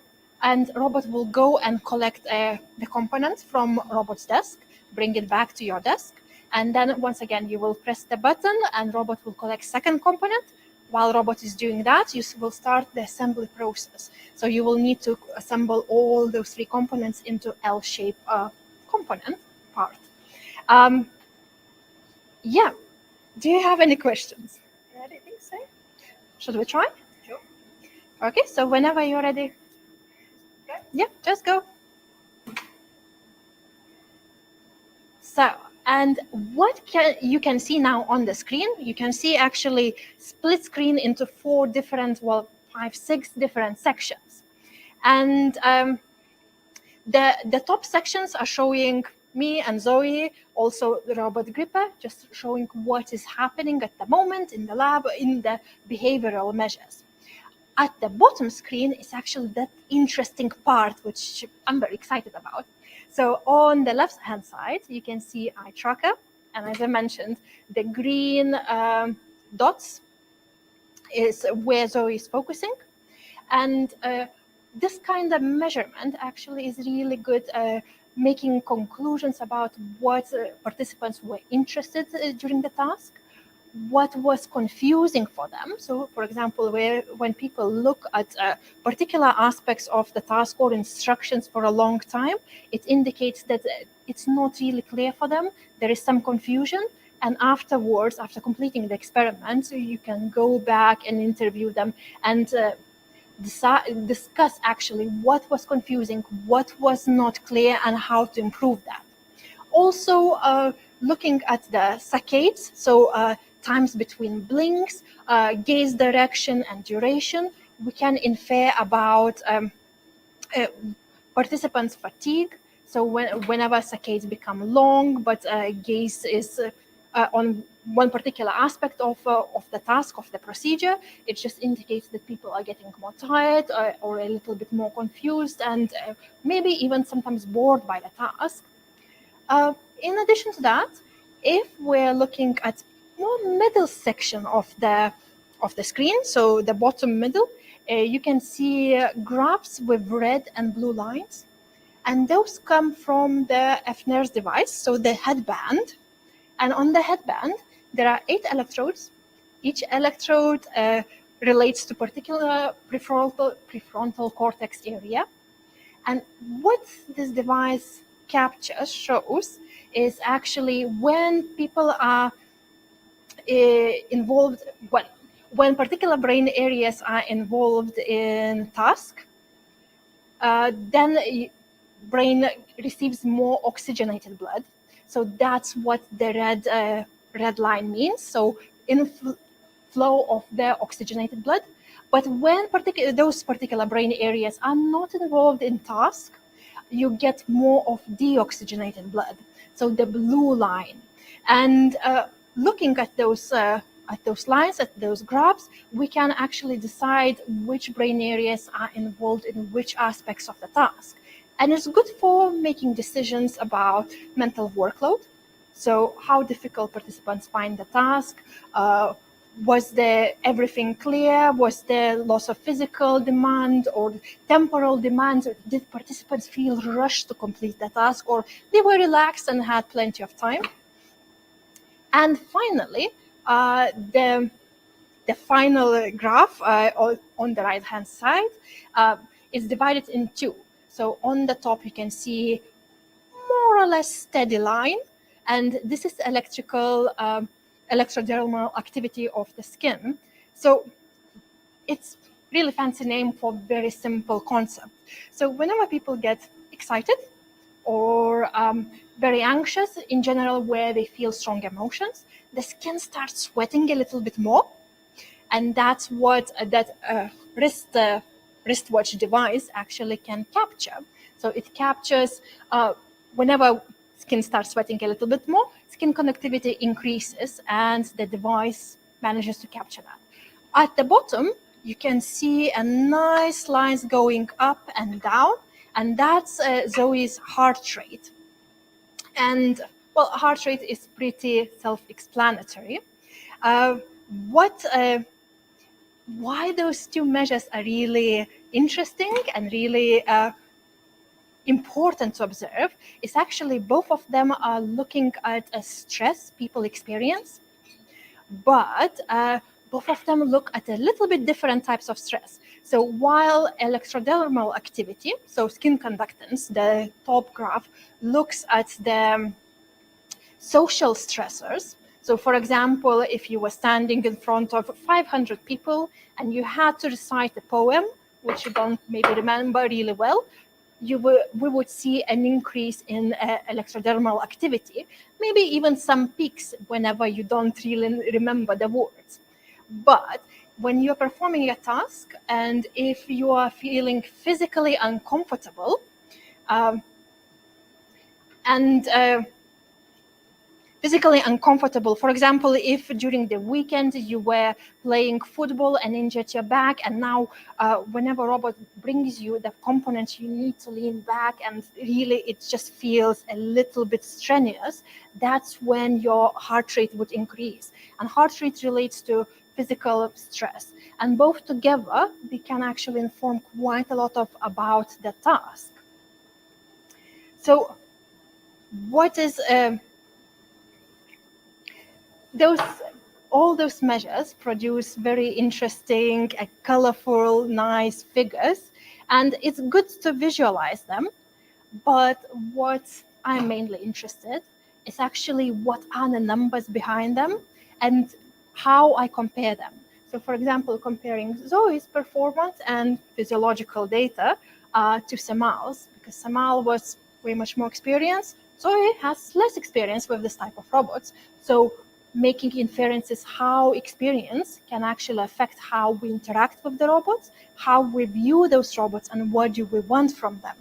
and robot will go and collect the component from robot's desk, bring it back to your desk, and then once again you will press the button and robot will collect second component. While robot is doing that, you will start the assembly process. So you will need to assemble all those three components into L-shaped component part. Yeah, do you have any questions? I don't think so. Should we try? Sure. Okay, so whenever you're ready. Go. Yeah, just go. So, and what you can see now on the screen, you can see actually split screen into 4 different, well, 5, 6 different sections. And the top sections are showing me and Zoe, also the robot gripper, just showing what is happening at the moment in the lab, in the behavioral measures. At the bottom screen is actually that interesting part, which I'm very excited about. So on the left-hand side, you can see eye tracker. And as I mentioned, the green dots is where Zoe is focusing. And this kind of measurement actually is really good making conclusions about what participants were interested during the task, what was confusing for them. So, for example, when people look at particular aspects of the task or instructions for a long time, it indicates that it's not really clear for them. There is some confusion. And afterwards, after completing the experiment, you can go back and interview them and discuss actually what was confusing, what was not clear, and how to improve that. Also, looking at the saccades, so times between blinks, gaze direction, and duration, we can infer about participants' fatigue. So whenever saccades become long, but gaze is on one particular aspect of the task, of the procedure, it just indicates that people are getting more tired or a little bit more confused and maybe even sometimes bored by the task. In addition to that, if we're looking at middle section of the screen, so the bottom middle, you can see graphs with red and blue lines. And those come from the FNIRS device, so the headband. And on the headband, there are 8 electrodes. Each electrode relates to particular prefrontal cortex area. And what this device shows is actually when people are involved, when particular brain areas are involved in task, then brain receives more oxygenated blood. So that's what the red line means. So inflow of the oxygenated blood. But when those particular brain areas are not involved in task, you get more of deoxygenated blood. So the blue line. And looking at those lines, at those graphs, we can actually decide which brain areas are involved in which aspects of the task. And it's good for making decisions about mental workload. So how difficult participants find the task, was there everything clear? Was there loss of physical demand or temporal demand? Or did participants feel rushed to complete the task, or they were relaxed and had plenty of time? And finally, the final graph on the right-hand side is divided in 2. So on the top, you can see more or less steady line, and this is electrodermal activity of the skin. So it's really fancy name for very simple concept. So whenever people get excited or very anxious in general, where they feel strong emotions, the skin starts sweating a little bit more. And that's what that wristwatch device actually can capture. So it captures whenever skin starts sweating a little bit more, skin conductivity increases, and the device manages to capture that. At the bottom, you can see a nice lines going up and down, and that's Zoe's heart rate. And well, heart rate is pretty self-explanatory. Why those 2 measures are really interesting and really important to observe is actually both of them are looking at a stress people experience, but both of them look at a little bit different types of stress. So while electrodermal activity, so skin conductance, the top graph looks at the social stressors. So for example, if you were standing in front of 500 people and you had to recite a poem, which you don't maybe remember really well, we would see an increase in electrodermal activity, maybe even some peaks whenever you don't really remember the words. But when you're performing a task and if you are feeling physically uncomfortable physically uncomfortable. For example, if during the weekend you were playing football and injured your back, and now whenever a robot brings you the components, you need to lean back, and really it just feels a little bit strenuous, that's when your heart rate would increase. And heart rate relates to physical stress. And both together, they can actually inform quite a lot about the task. So what is... all those measures produce very interesting, colorful, nice figures, and it's good to visualize them. But what I'm mainly interested is actually what are the numbers behind them and how I compare them. So for example, comparing Zoe's performance and physiological data to Samal's, because Samal was way much more experienced. Zoe has less experience with this type of robots. So making inferences how experience can actually affect how we interact with the robots, how we view those robots, and what do we want from them.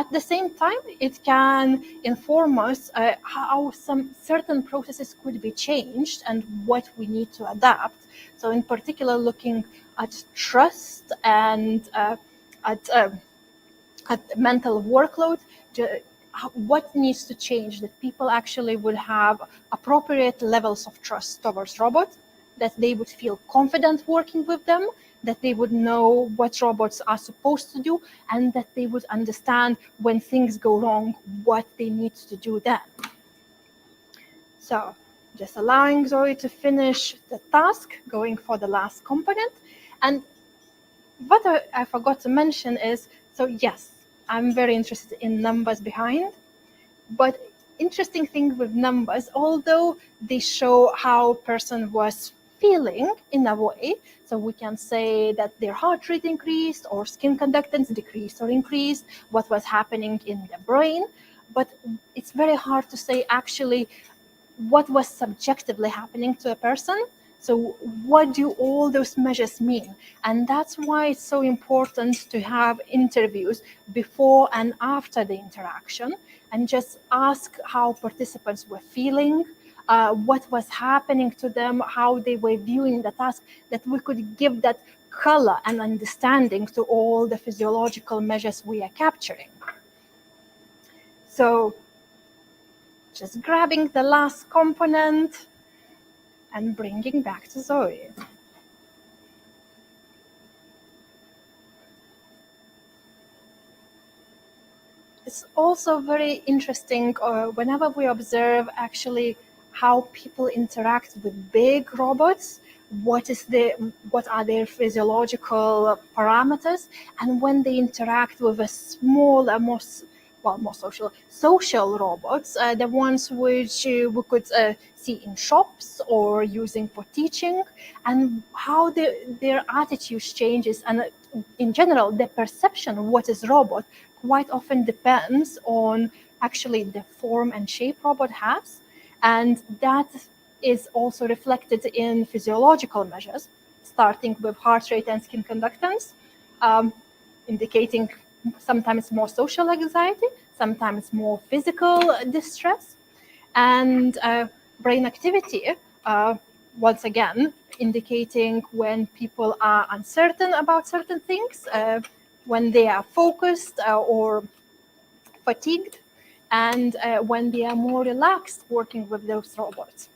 At the same time, it can inform us how some certain processes could be changed and what we need to adapt. So in particular, looking at trust and at mental workload, what needs to change, that people actually would have appropriate levels of trust towards robots, that they would feel confident working with them, that they would know what robots are supposed to do, and that they would understand when things go wrong, what they need to do then. So just allowing Zoe to finish the task, going for the last component. And what I forgot to mention is, so yes, I'm very interested in numbers behind, but interesting thing with numbers, although they show how a person was feeling in a way, so we can say that their heart rate increased or skin conductance decreased or increased, what was happening in the brain, but it's very hard to say actually what was subjectively happening to a person. So what do all those measures mean? And that's why it's so important to have interviews before and after the interaction and just ask how participants were feeling, what was happening to them, how they were viewing the task, that we could give that color and understanding to all the physiological measures we are capturing. So just grabbing the last component and bringing back to Zoe. It's also very interesting whenever we observe actually how people interact with big robots, what are their physiological parameters, and when they interact with a smaller, more social robots, the ones which we could see in shops or using for teaching, and how their attitudes changes, and in general, the perception of what is robot quite often depends on actually the form and shape robot has, and that is also reflected in physiological measures, starting with heart rate and skin conductance, indicating sometimes more social anxiety, sometimes more physical distress, and brain activity, once again, indicating when people are uncertain about certain things, when they are focused or fatigued, and when they are more relaxed working with those robots.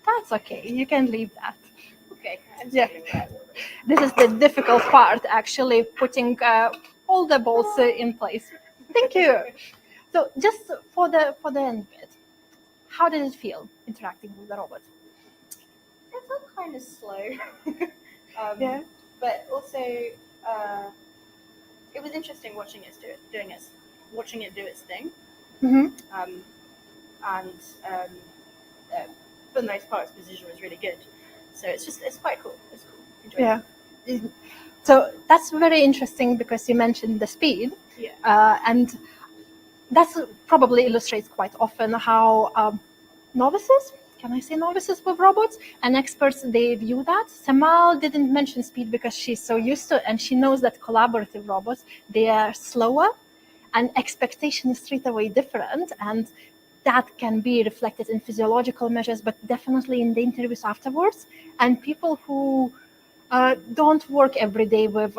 That's okay, you can leave that. Okay. Yeah. This is the difficult part, actually, putting all the balls in place. Thank you. So just for the end bit, how did it feel interacting with the robot? It felt kind of slow. Yeah. But also, it was interesting watching it do its thing. Mm-hmm. And for the most part, its position was really good. So it's quite cool. It's cool. Enjoy it. So that's very interesting because you mentioned the speed. Yeah. And that probably illustrates quite often how novices, can I say novices with robots, and experts, they view that. Samal didn't mention speed because she's so used to it, and she knows that collaborative robots, they are slower, and expectation is straight away different, and that can be reflected in physiological measures, but definitely in the interviews afterwards. And people who don't work every day with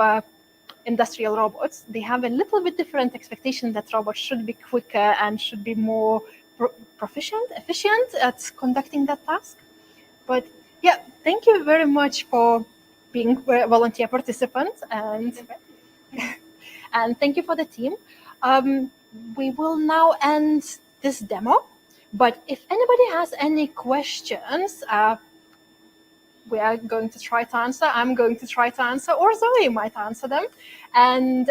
industrial robots, they have a little bit different expectation that robots should be quicker and should be more efficient at conducting that task. But yeah, thank you very much for being a volunteer participant, and thank you for the team. We will now end this demo, but if anybody has any questions, we are going to try to answer. I'm going to try to answer, or Zoe might answer them. And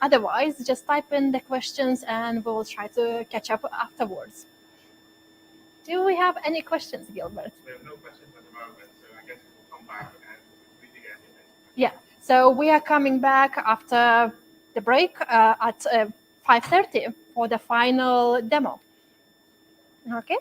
otherwise, just type in the questions and we will try to catch up afterwards. Do we have any questions, Gilbert? We have no questions at the moment, so I guess we'll come back and read again. Yeah, so we are coming back after the break at 5:30 for the final demo. Okay.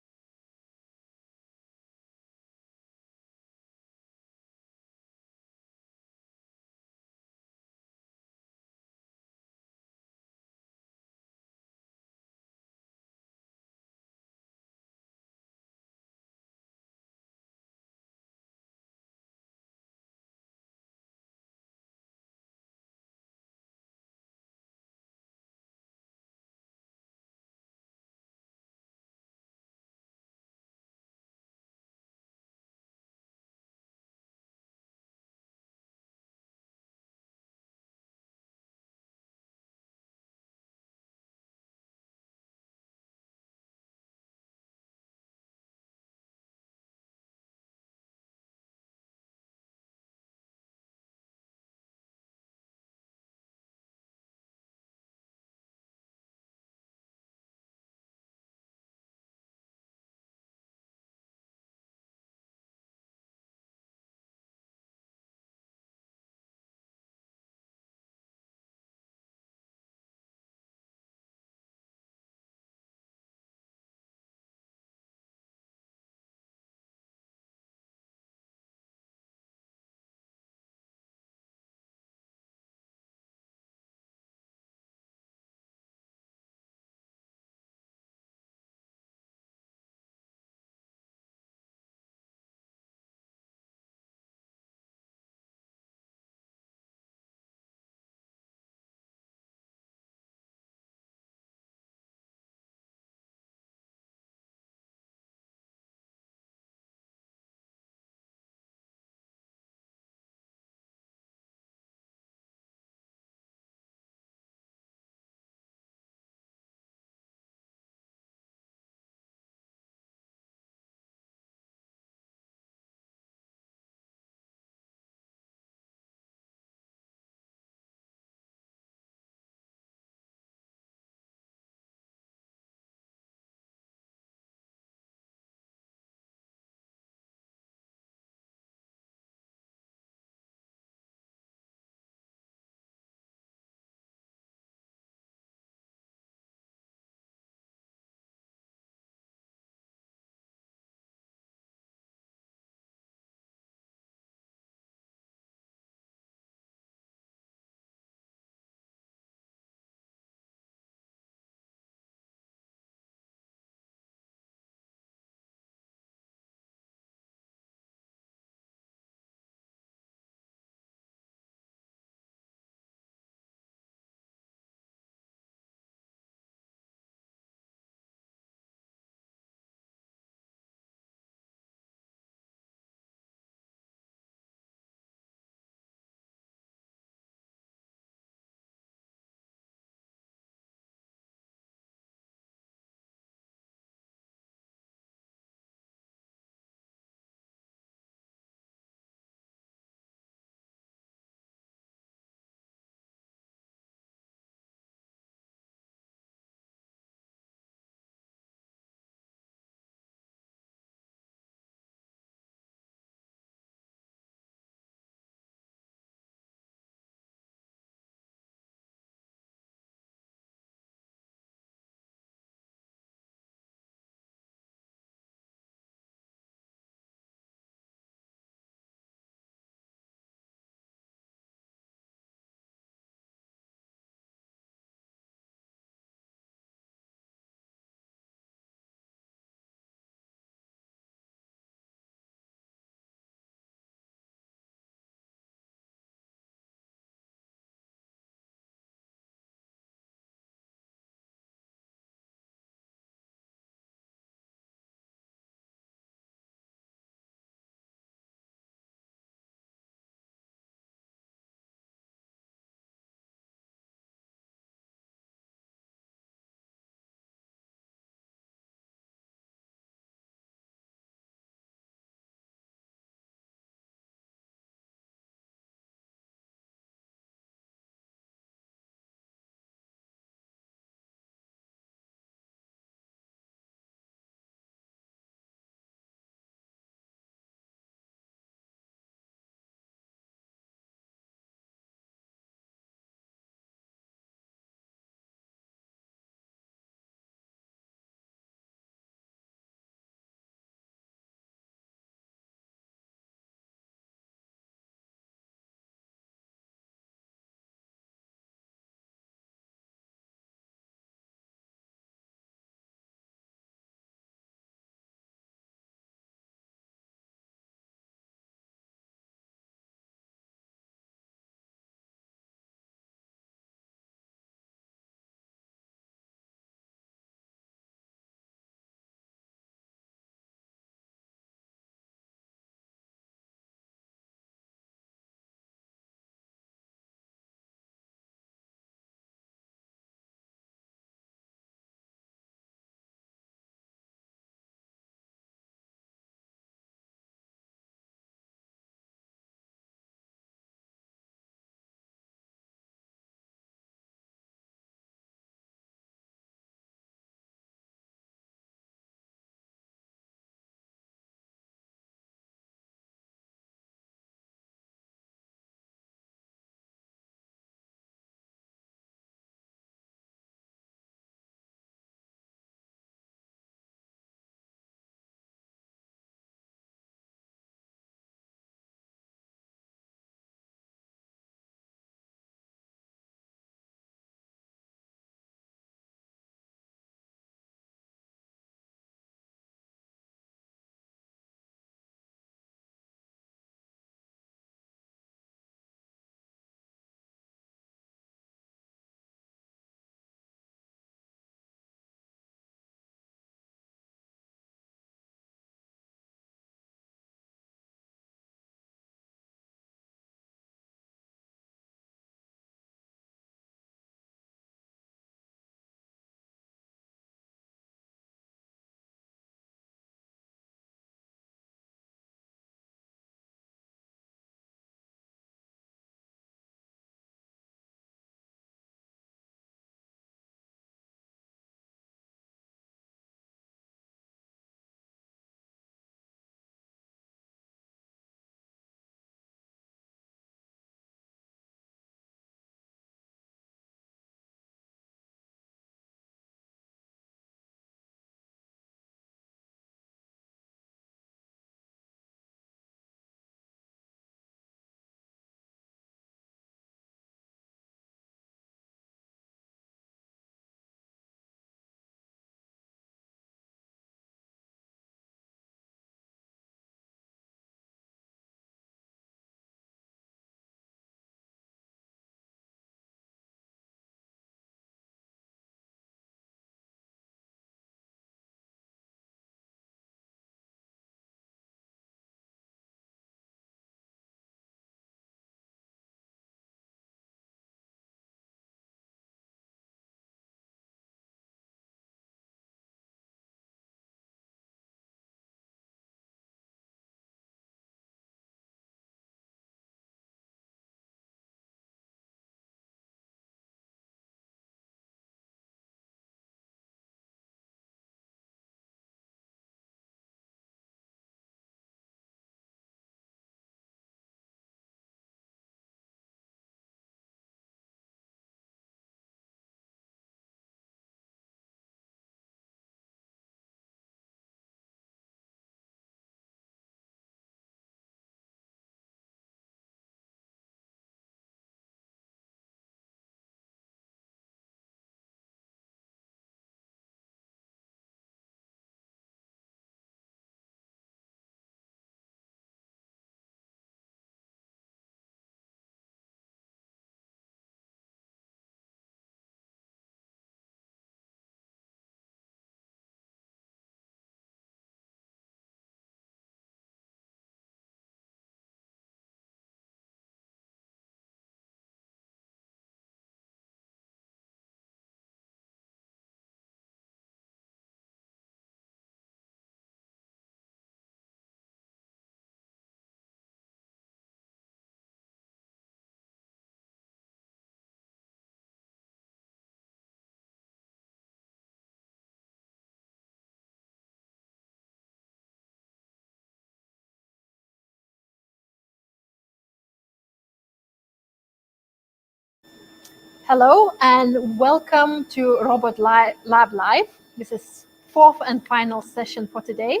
Hello and welcome to Lab Live. This is fourth and final session for today.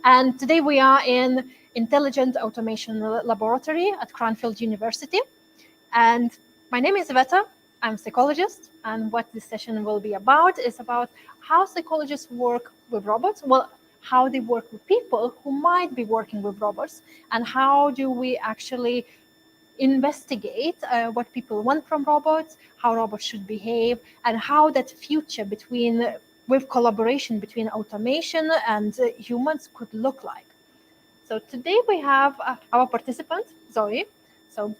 And today we are in Intelligent Automation Laboratory at Cranfield University. And my name is Veta. I'm a psychologist. And what this session will be about is about how psychologists work with robots. Well, how they work with people who might be working with robots, and how do we actually investigate what people want from robots, how robots should behave, and how that future with collaboration between automation and humans could look like. So today we have our participant, Zoe. So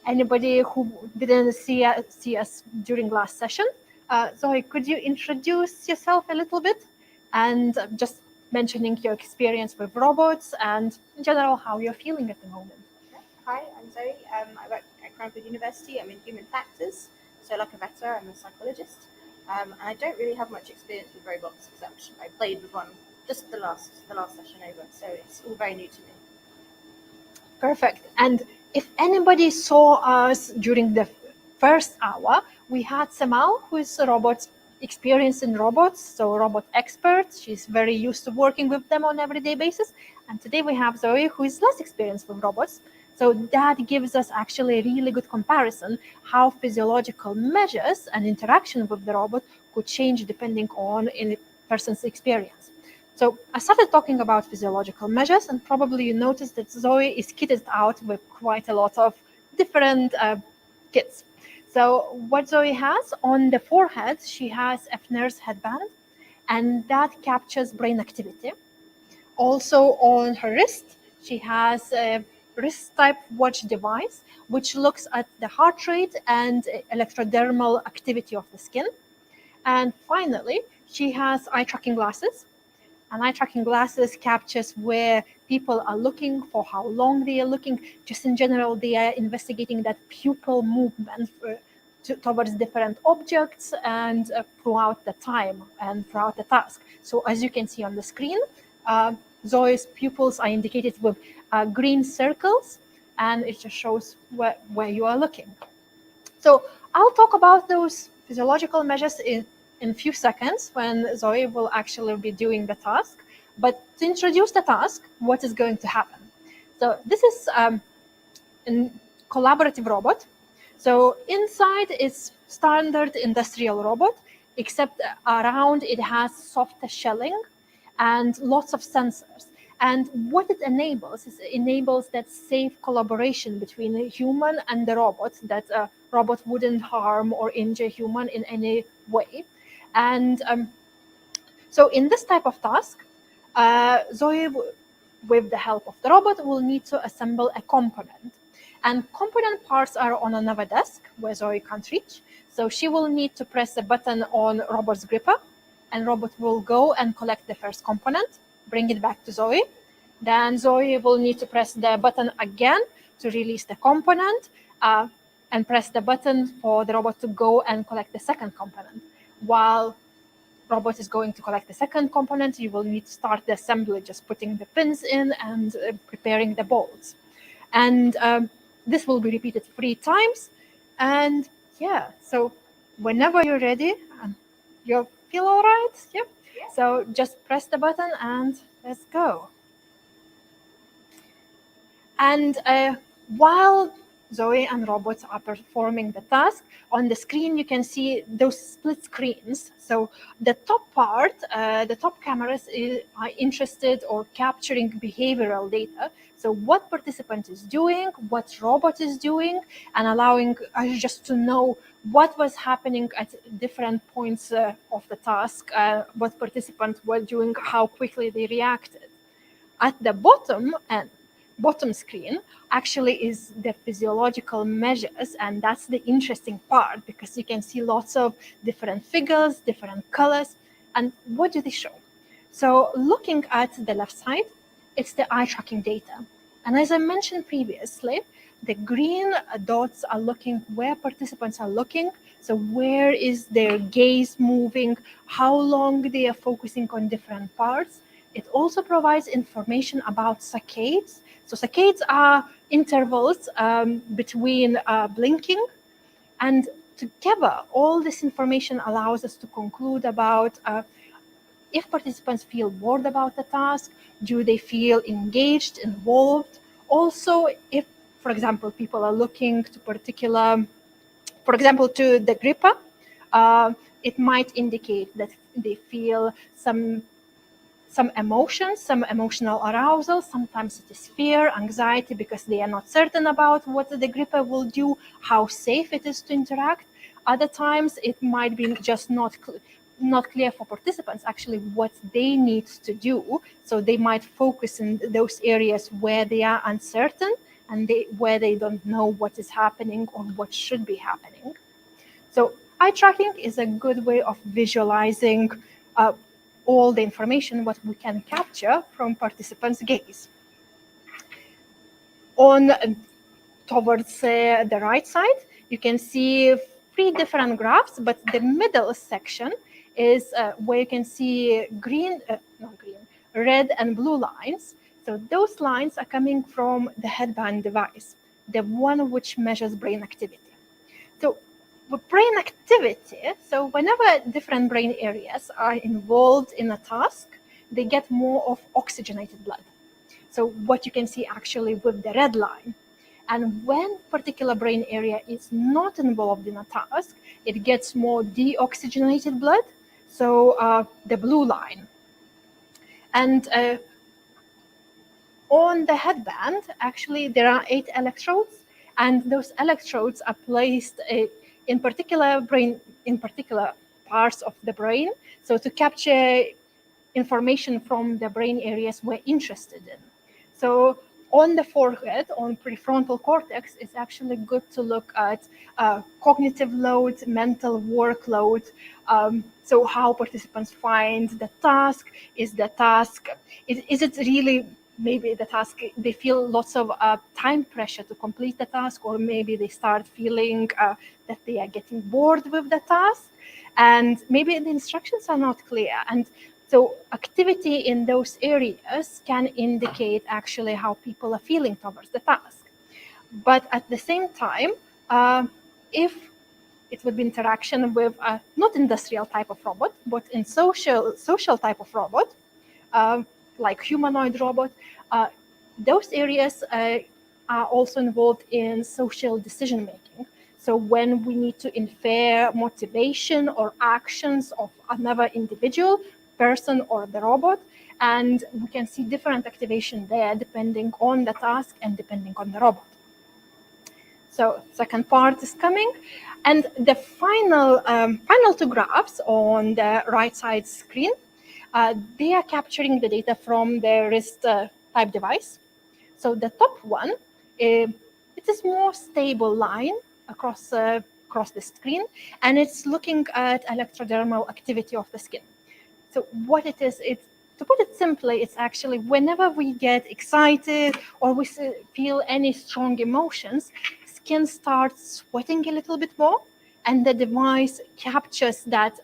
anybody who didn't see us during last session, Zoe, could you introduce yourself a little bit and just mentioning your experience with robots and in general how you're feeling at the moment? Hi, I'm Zoe. I work at Cranfield University. I'm in human factors. So like a Veta, I'm a psychologist. And I don't really have much experience with robots except I played with one just the last session over. So it's all very new to me. Perfect. And if anybody saw us during the first hour, we had Semal, who is a robot experienced in robots, so robot expert. She's very used to working with them on everyday basis. And today we have Zoe, who is less experienced with robots. So that gives us actually a really good comparison how physiological measures and interaction with the robot could change depending on a person's experience. So I started talking about physiological measures, and probably you noticed that Zoe is kitted out with quite a lot of different kits. So what Zoe has on the forehead, she has a nurse headband, and that captures brain activity. Also on her wrist, she has a wrist type watch device, which looks at the heart rate and electrodermal activity of the skin. And finally, she has eye tracking glasses. And eye tracking glasses captures where people are looking, for how long they are looking. Just in general, they are investigating that pupil movement towards different objects and throughout the time and throughout the task. So as you can see on the screen, Zoe's pupils are indicated with green circles, and it just shows where you are looking. So I'll talk about those physiological measures in a few seconds when Zoe will actually be doing the task. But to introduce the task, what is going to happen? So this is a collaborative robot. So inside is standard industrial robot, except around it has soft shelling and lots of sensors. And what it enables is it enables that safe collaboration between a human and the robot, that a robot wouldn't harm or injure human in any way. And so in this type of task, Zoe, with the help of the robot, will need to assemble a component. And component parts are on another desk where Zoe can't reach. So she will need to press a button on robot's gripper, and robot will go and collect the first component, bring it back to Zoe. Then Zoe will need to press the button again to release the component, and press the button for the robot to go and collect the second component. While robot is going to collect the second component, you will need to start the assembly, just putting the pins in and preparing the bolts. And this will be repeated 3 times. And yeah, so whenever you're ready, you feel all right? Yep. Yeah. So just press the button and let's go. And while Zoe and robots are performing the task, on the screen you can see those split screens. So the top part, the top cameras are interested or capturing behavioral data. So what participant is doing, what robot is doing, and allowing us just to know what was happening at different points of the task, what participants were doing, how quickly they reacted. At the bottom screen actually is the physiological measures, and that's the interesting part because you can see lots of different figures, different colors. And what do they show? So looking at the left side, it's the eye tracking data. And as I mentioned previously, the green dots are looking where participants are looking. So where is their gaze moving, how long they are focusing on different parts. It also provides information about saccades. So saccades are intervals between blinking. And together, all this information allows us to conclude about if participants feel bored about the task, do they feel engaged, involved? Also, if, for example, people are looking to particular, for example, to the gripper, it might indicate that they feel some emotions, some emotional arousal. Sometimes it is fear, anxiety, because they are not certain about what the gripper will do, how safe it is to interact. Other times it might be just not clear for participants actually what they need to do. So they might focus in those areas where they are uncertain and where they don't know what is happening or what should be happening. So eye tracking is a good way of visualizing all the information what we can capture from participants' gaze. On towards the right side, you can see 3 different graphs, but the middle section is where you can see red and blue lines. So those lines are coming from the headband device, the one which measures brain activity. So with brain activity, so whenever different brain areas are involved in a task, they get more of oxygenated blood. So what you can see actually with the red line. And when particular brain area is not involved in a task, it gets more deoxygenated blood, so the blue line. And on the headband, actually, there are 8 electrodes, and those electrodes are placed in particular parts of the brain, so to capture information from the brain areas we're interested in. So on the forehead, on prefrontal cortex, it's actually good to look at cognitive load, mental workload, so how participants find the task. Is it really maybe the task, they feel lots of time pressure to complete the task, or maybe they start feeling that they are getting bored with the task, and maybe the instructions are not clear. And so activity in those areas can indicate actually how people are feeling towards the task. But at the same time, if it would be interaction with a not industrial type of robot, but in social type of robot, like humanoid robot, those areas are also involved in social decision making. So when we need to infer motivation or actions of another individual, person or the robot, and we can see different activation there depending on the task and depending on the robot. So second part is coming. And the final 2 graphs on the right side screen, they are capturing the data from the wrist type device. So the top one, it is more stable line across the screen, and it's looking at electrodermal activity of the skin. So what it is, to put it simply, it's actually whenever we get excited or we feel any strong emotions, skin starts sweating a little bit more, and the device captures that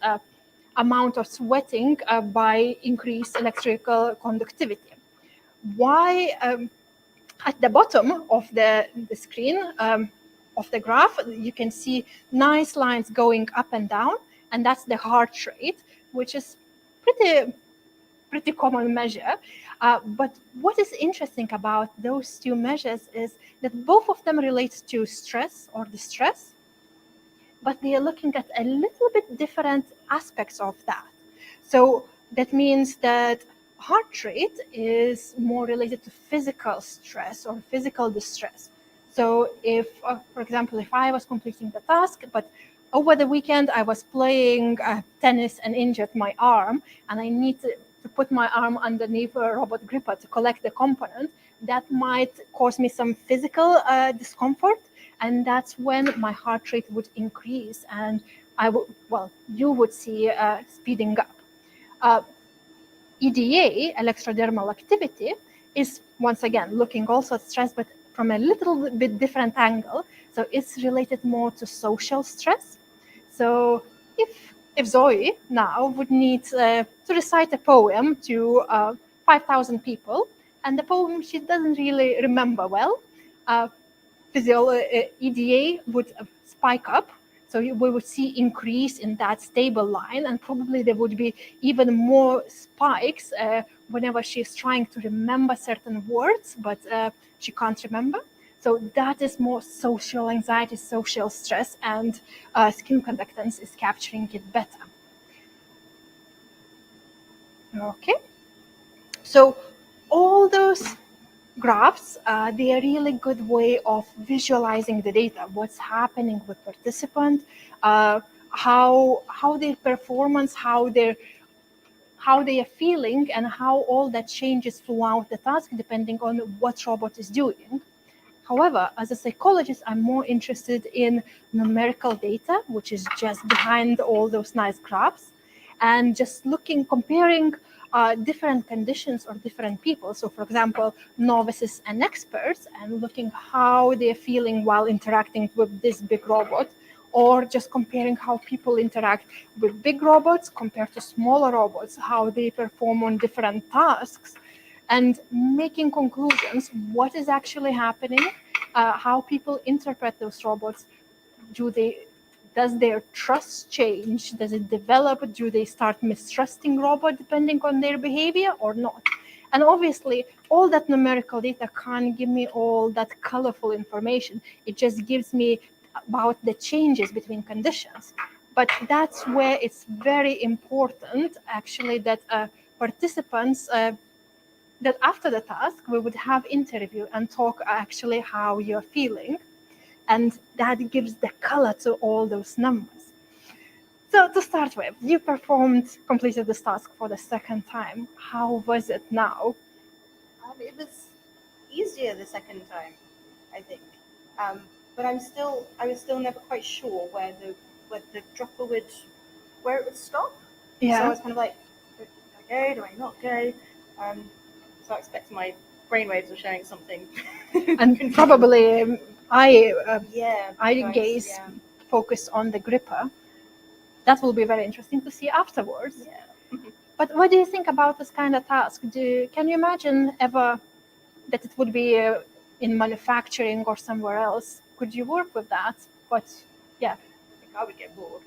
amount of sweating by increased electrical conductivity. Why at the bottom of the screen of the graph, you can see nice lines going up and down, and that's the heart rate, which is pretty common measure. But what is interesting about those 2 measures is that both of them relate to stress or distress, but they are looking at a little bit different aspects of that. So that means that heart rate is more related to physical stress or physical distress. So if, for example, if I was completing the task, but over the weekend I was playing tennis and injured my arm, and I need to put my arm underneath a robot gripper to collect the component, that might cause me some physical discomfort, and that's when my heart rate would increase, and you would see speeding up. EDA, electrodermal activity, is once again looking also at stress, but from a little bit different angle. So it's related more to social stress. So if Zoe now would need to recite a poem to 5,000 people, and the poem she doesn't really remember well, EDA would spike up So we would see increase in that stable line, and probably there would be even more spikes whenever she's trying to remember certain words, but she can't remember. So that is more social anxiety, social stress, and skin conductance is capturing it better. Okay. So all those graphs, they're a really good way of visualizing the data, what's happening with participant, how their performance, how they are feeling, and how all that changes throughout the task depending on what robot is doing. However, as a psychologist, I'm more interested in numerical data, which is just behind all those nice graphs, and just comparing different conditions or different people. So, for example, novices and experts, and looking how they're feeling while interacting with this big robot, or just comparing how people interact with big robots compared to smaller robots, how they perform on different tasks, and making conclusions, what is actually happening, how people interpret those robots. Does their trust change? Does it develop? Do they start mistrusting robot depending on their behavior or not? And obviously, all that numerical data can't give me all that colorful information. It just gives me about the changes between conditions. But that's where it's very important, actually, that participants, that after the task, we would have interview and talk actually how you're feeling. And that gives the color to all those numbers. So to start with, you completed this task for the second time. How was it now? It was easier the second time, I think. But I was still never quite sure where the dropper where it would stop. So I was kind of like, do I go? Do I not go? So I expect my brainwaves are showing something. And probably I nice, gaze yeah. focus on the gripper. That will be very interesting to see afterwards. Yeah. But what do you think about this kind of task? Can you imagine ever that it would be in manufacturing or somewhere else? Could you work with that? But yeah, I think I would get bored,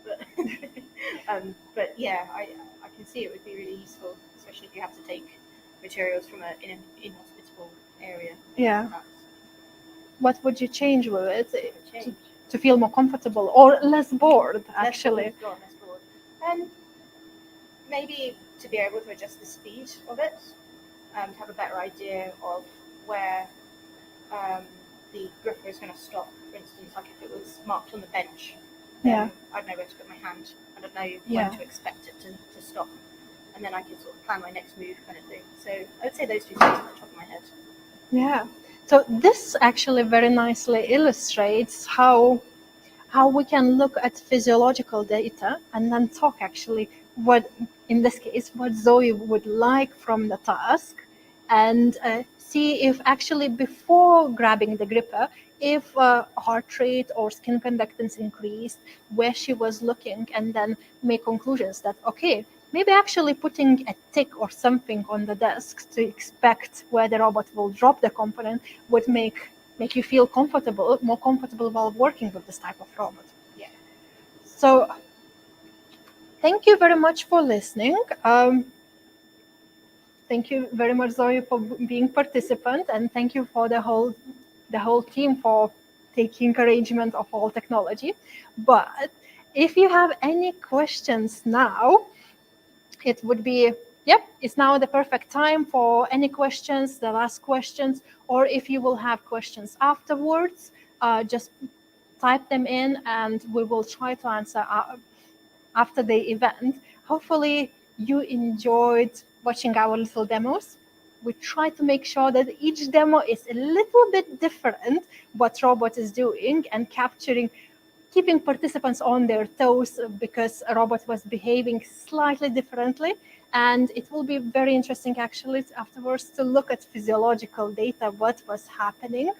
but yeah, I can see it would be really useful, especially if you have to take materials from an inhospitable area. yeah. What would you change with it Change. to feel more comfortable or less bored? Actually, Less bored. And maybe to be able to adjust the speed of it, to have a better idea of where the gripper is going to stop. For instance, like if it was marked on the bench, then I'd know where to put my hand, and I'd know when to expect it to stop, and then I could sort of plan my next move, kind of thing. So I would say those two things off the top of my head. Yeah. So this actually very nicely illustrates how we can look at physiological data and then talk actually what, in this case, what Zoe would like from the task, and see if actually before grabbing the gripper, if heart rate or skin conductance increased, where she was looking, and then make conclusions that, okay, maybe actually putting a tick or something on the desk to expect where the robot will drop the component would make you feel more comfortable while working with this type of robot. Yeah. So thank you very much for listening. Thank you very much, Zoe, for being participant, and thank you for the whole team for taking arrangement of all technology. But if you have any questions now, it would be, it's now the perfect time for any questions, the last questions, or if you will have questions afterwards, just type them in and we will try to answer after the event. Hopefully you enjoyed watching our little demos. We try to make sure that each demo is a little bit different what robot is doing and keeping participants on their toes because a robot was behaving slightly differently. And it will be very interesting actually afterwards to look at physiological data, what was happening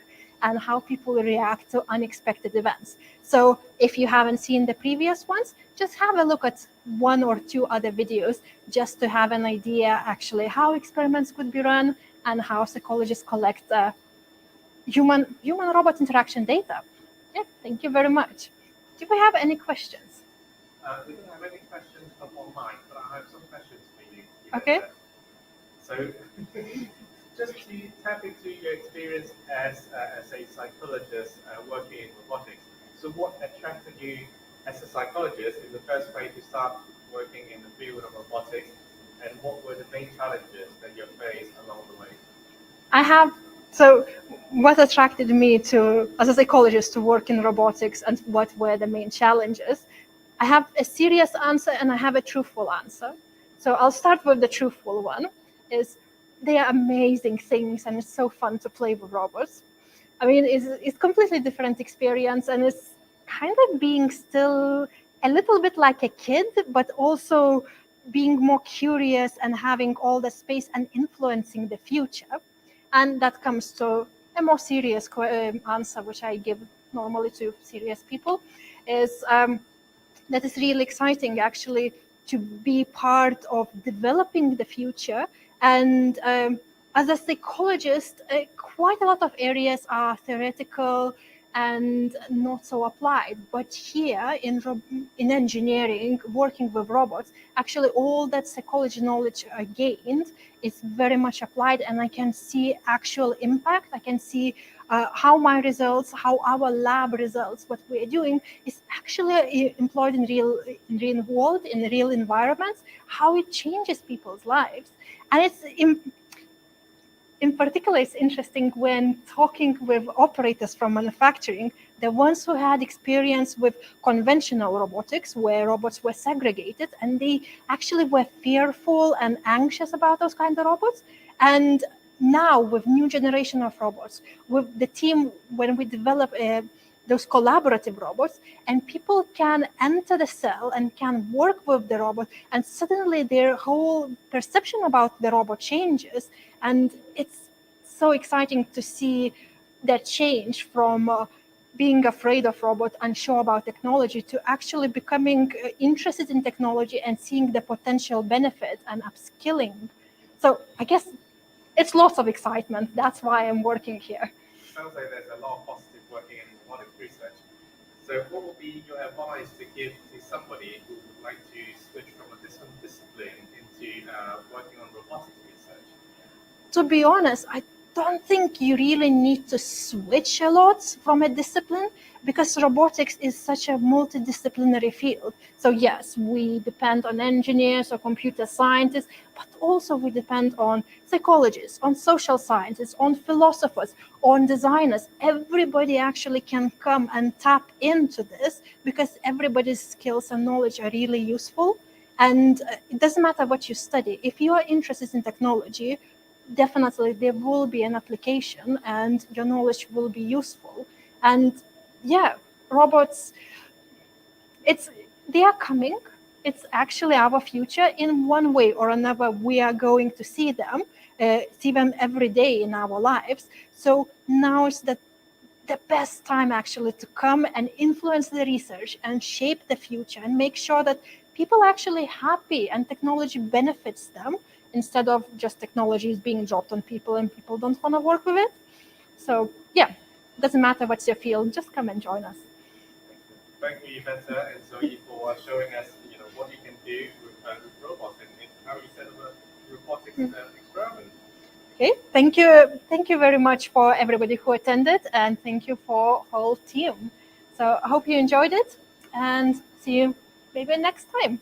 and how people react to unexpected events. So if you haven't seen the previous ones, just have a look at one or two other videos just to have an idea actually how experiments could be run and how psychologists collect human-robot interaction data. Yeah, thank you very much. Do we have any questions? We don't have any questions from online, but I have some questions for you. Okay. So, just to tap into your experience as a psychologist working in robotics, so what attracted you as a psychologist in the first place to start working in the field of robotics, and what were the main challenges that you faced along the way? So what attracted me to, as a psychologist, to work in robotics and what were the main challenges? I have a serious answer and I have a truthful answer. So I'll start with the truthful one, is they are amazing things and it's so fun to play with robots. I mean, it's completely different experience and it's kind of being still a little bit like a kid, but also being more curious and having all the space and influencing the future. And that comes to a more serious answer, which I give normally to serious people, is that is really exciting actually to be part of developing the future. And as a psychologist, quite a lot of areas are theoretical and not so applied. But here in engineering, working with robots, actually all that psychology knowledge I gained is very much applied, and I can see actual impact. I can see how my results, how our lab results, what we're doing is actually employed in real world, in real environments, how it changes people's lives. And it's in particular, it's interesting when talking with operators from manufacturing, the ones who had experience with conventional robotics, where robots were segregated, and they actually were fearful and anxious about those kind of robots. And now with new generation of robots, with the team, when we develop those collaborative robots, and people can enter the cell and can work with the robot, and suddenly their whole perception about the robot changes. And it's so exciting to see that change from being afraid of robots, unsure about technology, to actually becoming interested in technology and seeing the potential benefit and upskilling. So I guess it's lots of excitement. That's why I'm working here. Sounds like there's a lot of positive working in robotics research. So, what would be your advice to give to somebody who would like to switch from a different discipline into working on robotics research? To be honest, I don't think you really need to switch a lot from a discipline, because robotics is such a multidisciplinary field. So yes, we depend on engineers or computer scientists, but also we depend on psychologists, on social scientists, on philosophers, on designers. Everybody actually can come and tap into this, because everybody's skills and knowledge are really useful. And it doesn't matter what you study. If you are interested in technology, definitely there will be an application and your knowledge will be useful. And yeah, robots, they are coming. It's actually our future. In one way or another, we are going to see them every day in our lives. So now is the best time actually to come and influence the research and shape the future and make sure that people are actually happy and technology benefits them, instead of just technology is being dropped on people and people don't want to work with it. So yeah, doesn't matter what's your field, just come and join us. Thank you, Iveta and Zoe, for showing us, what you can do with robots and how you set up a robotics experiment. Okay, thank you very much for everybody who attended, and thank you for whole team. So I hope you enjoyed it, and see you maybe next time.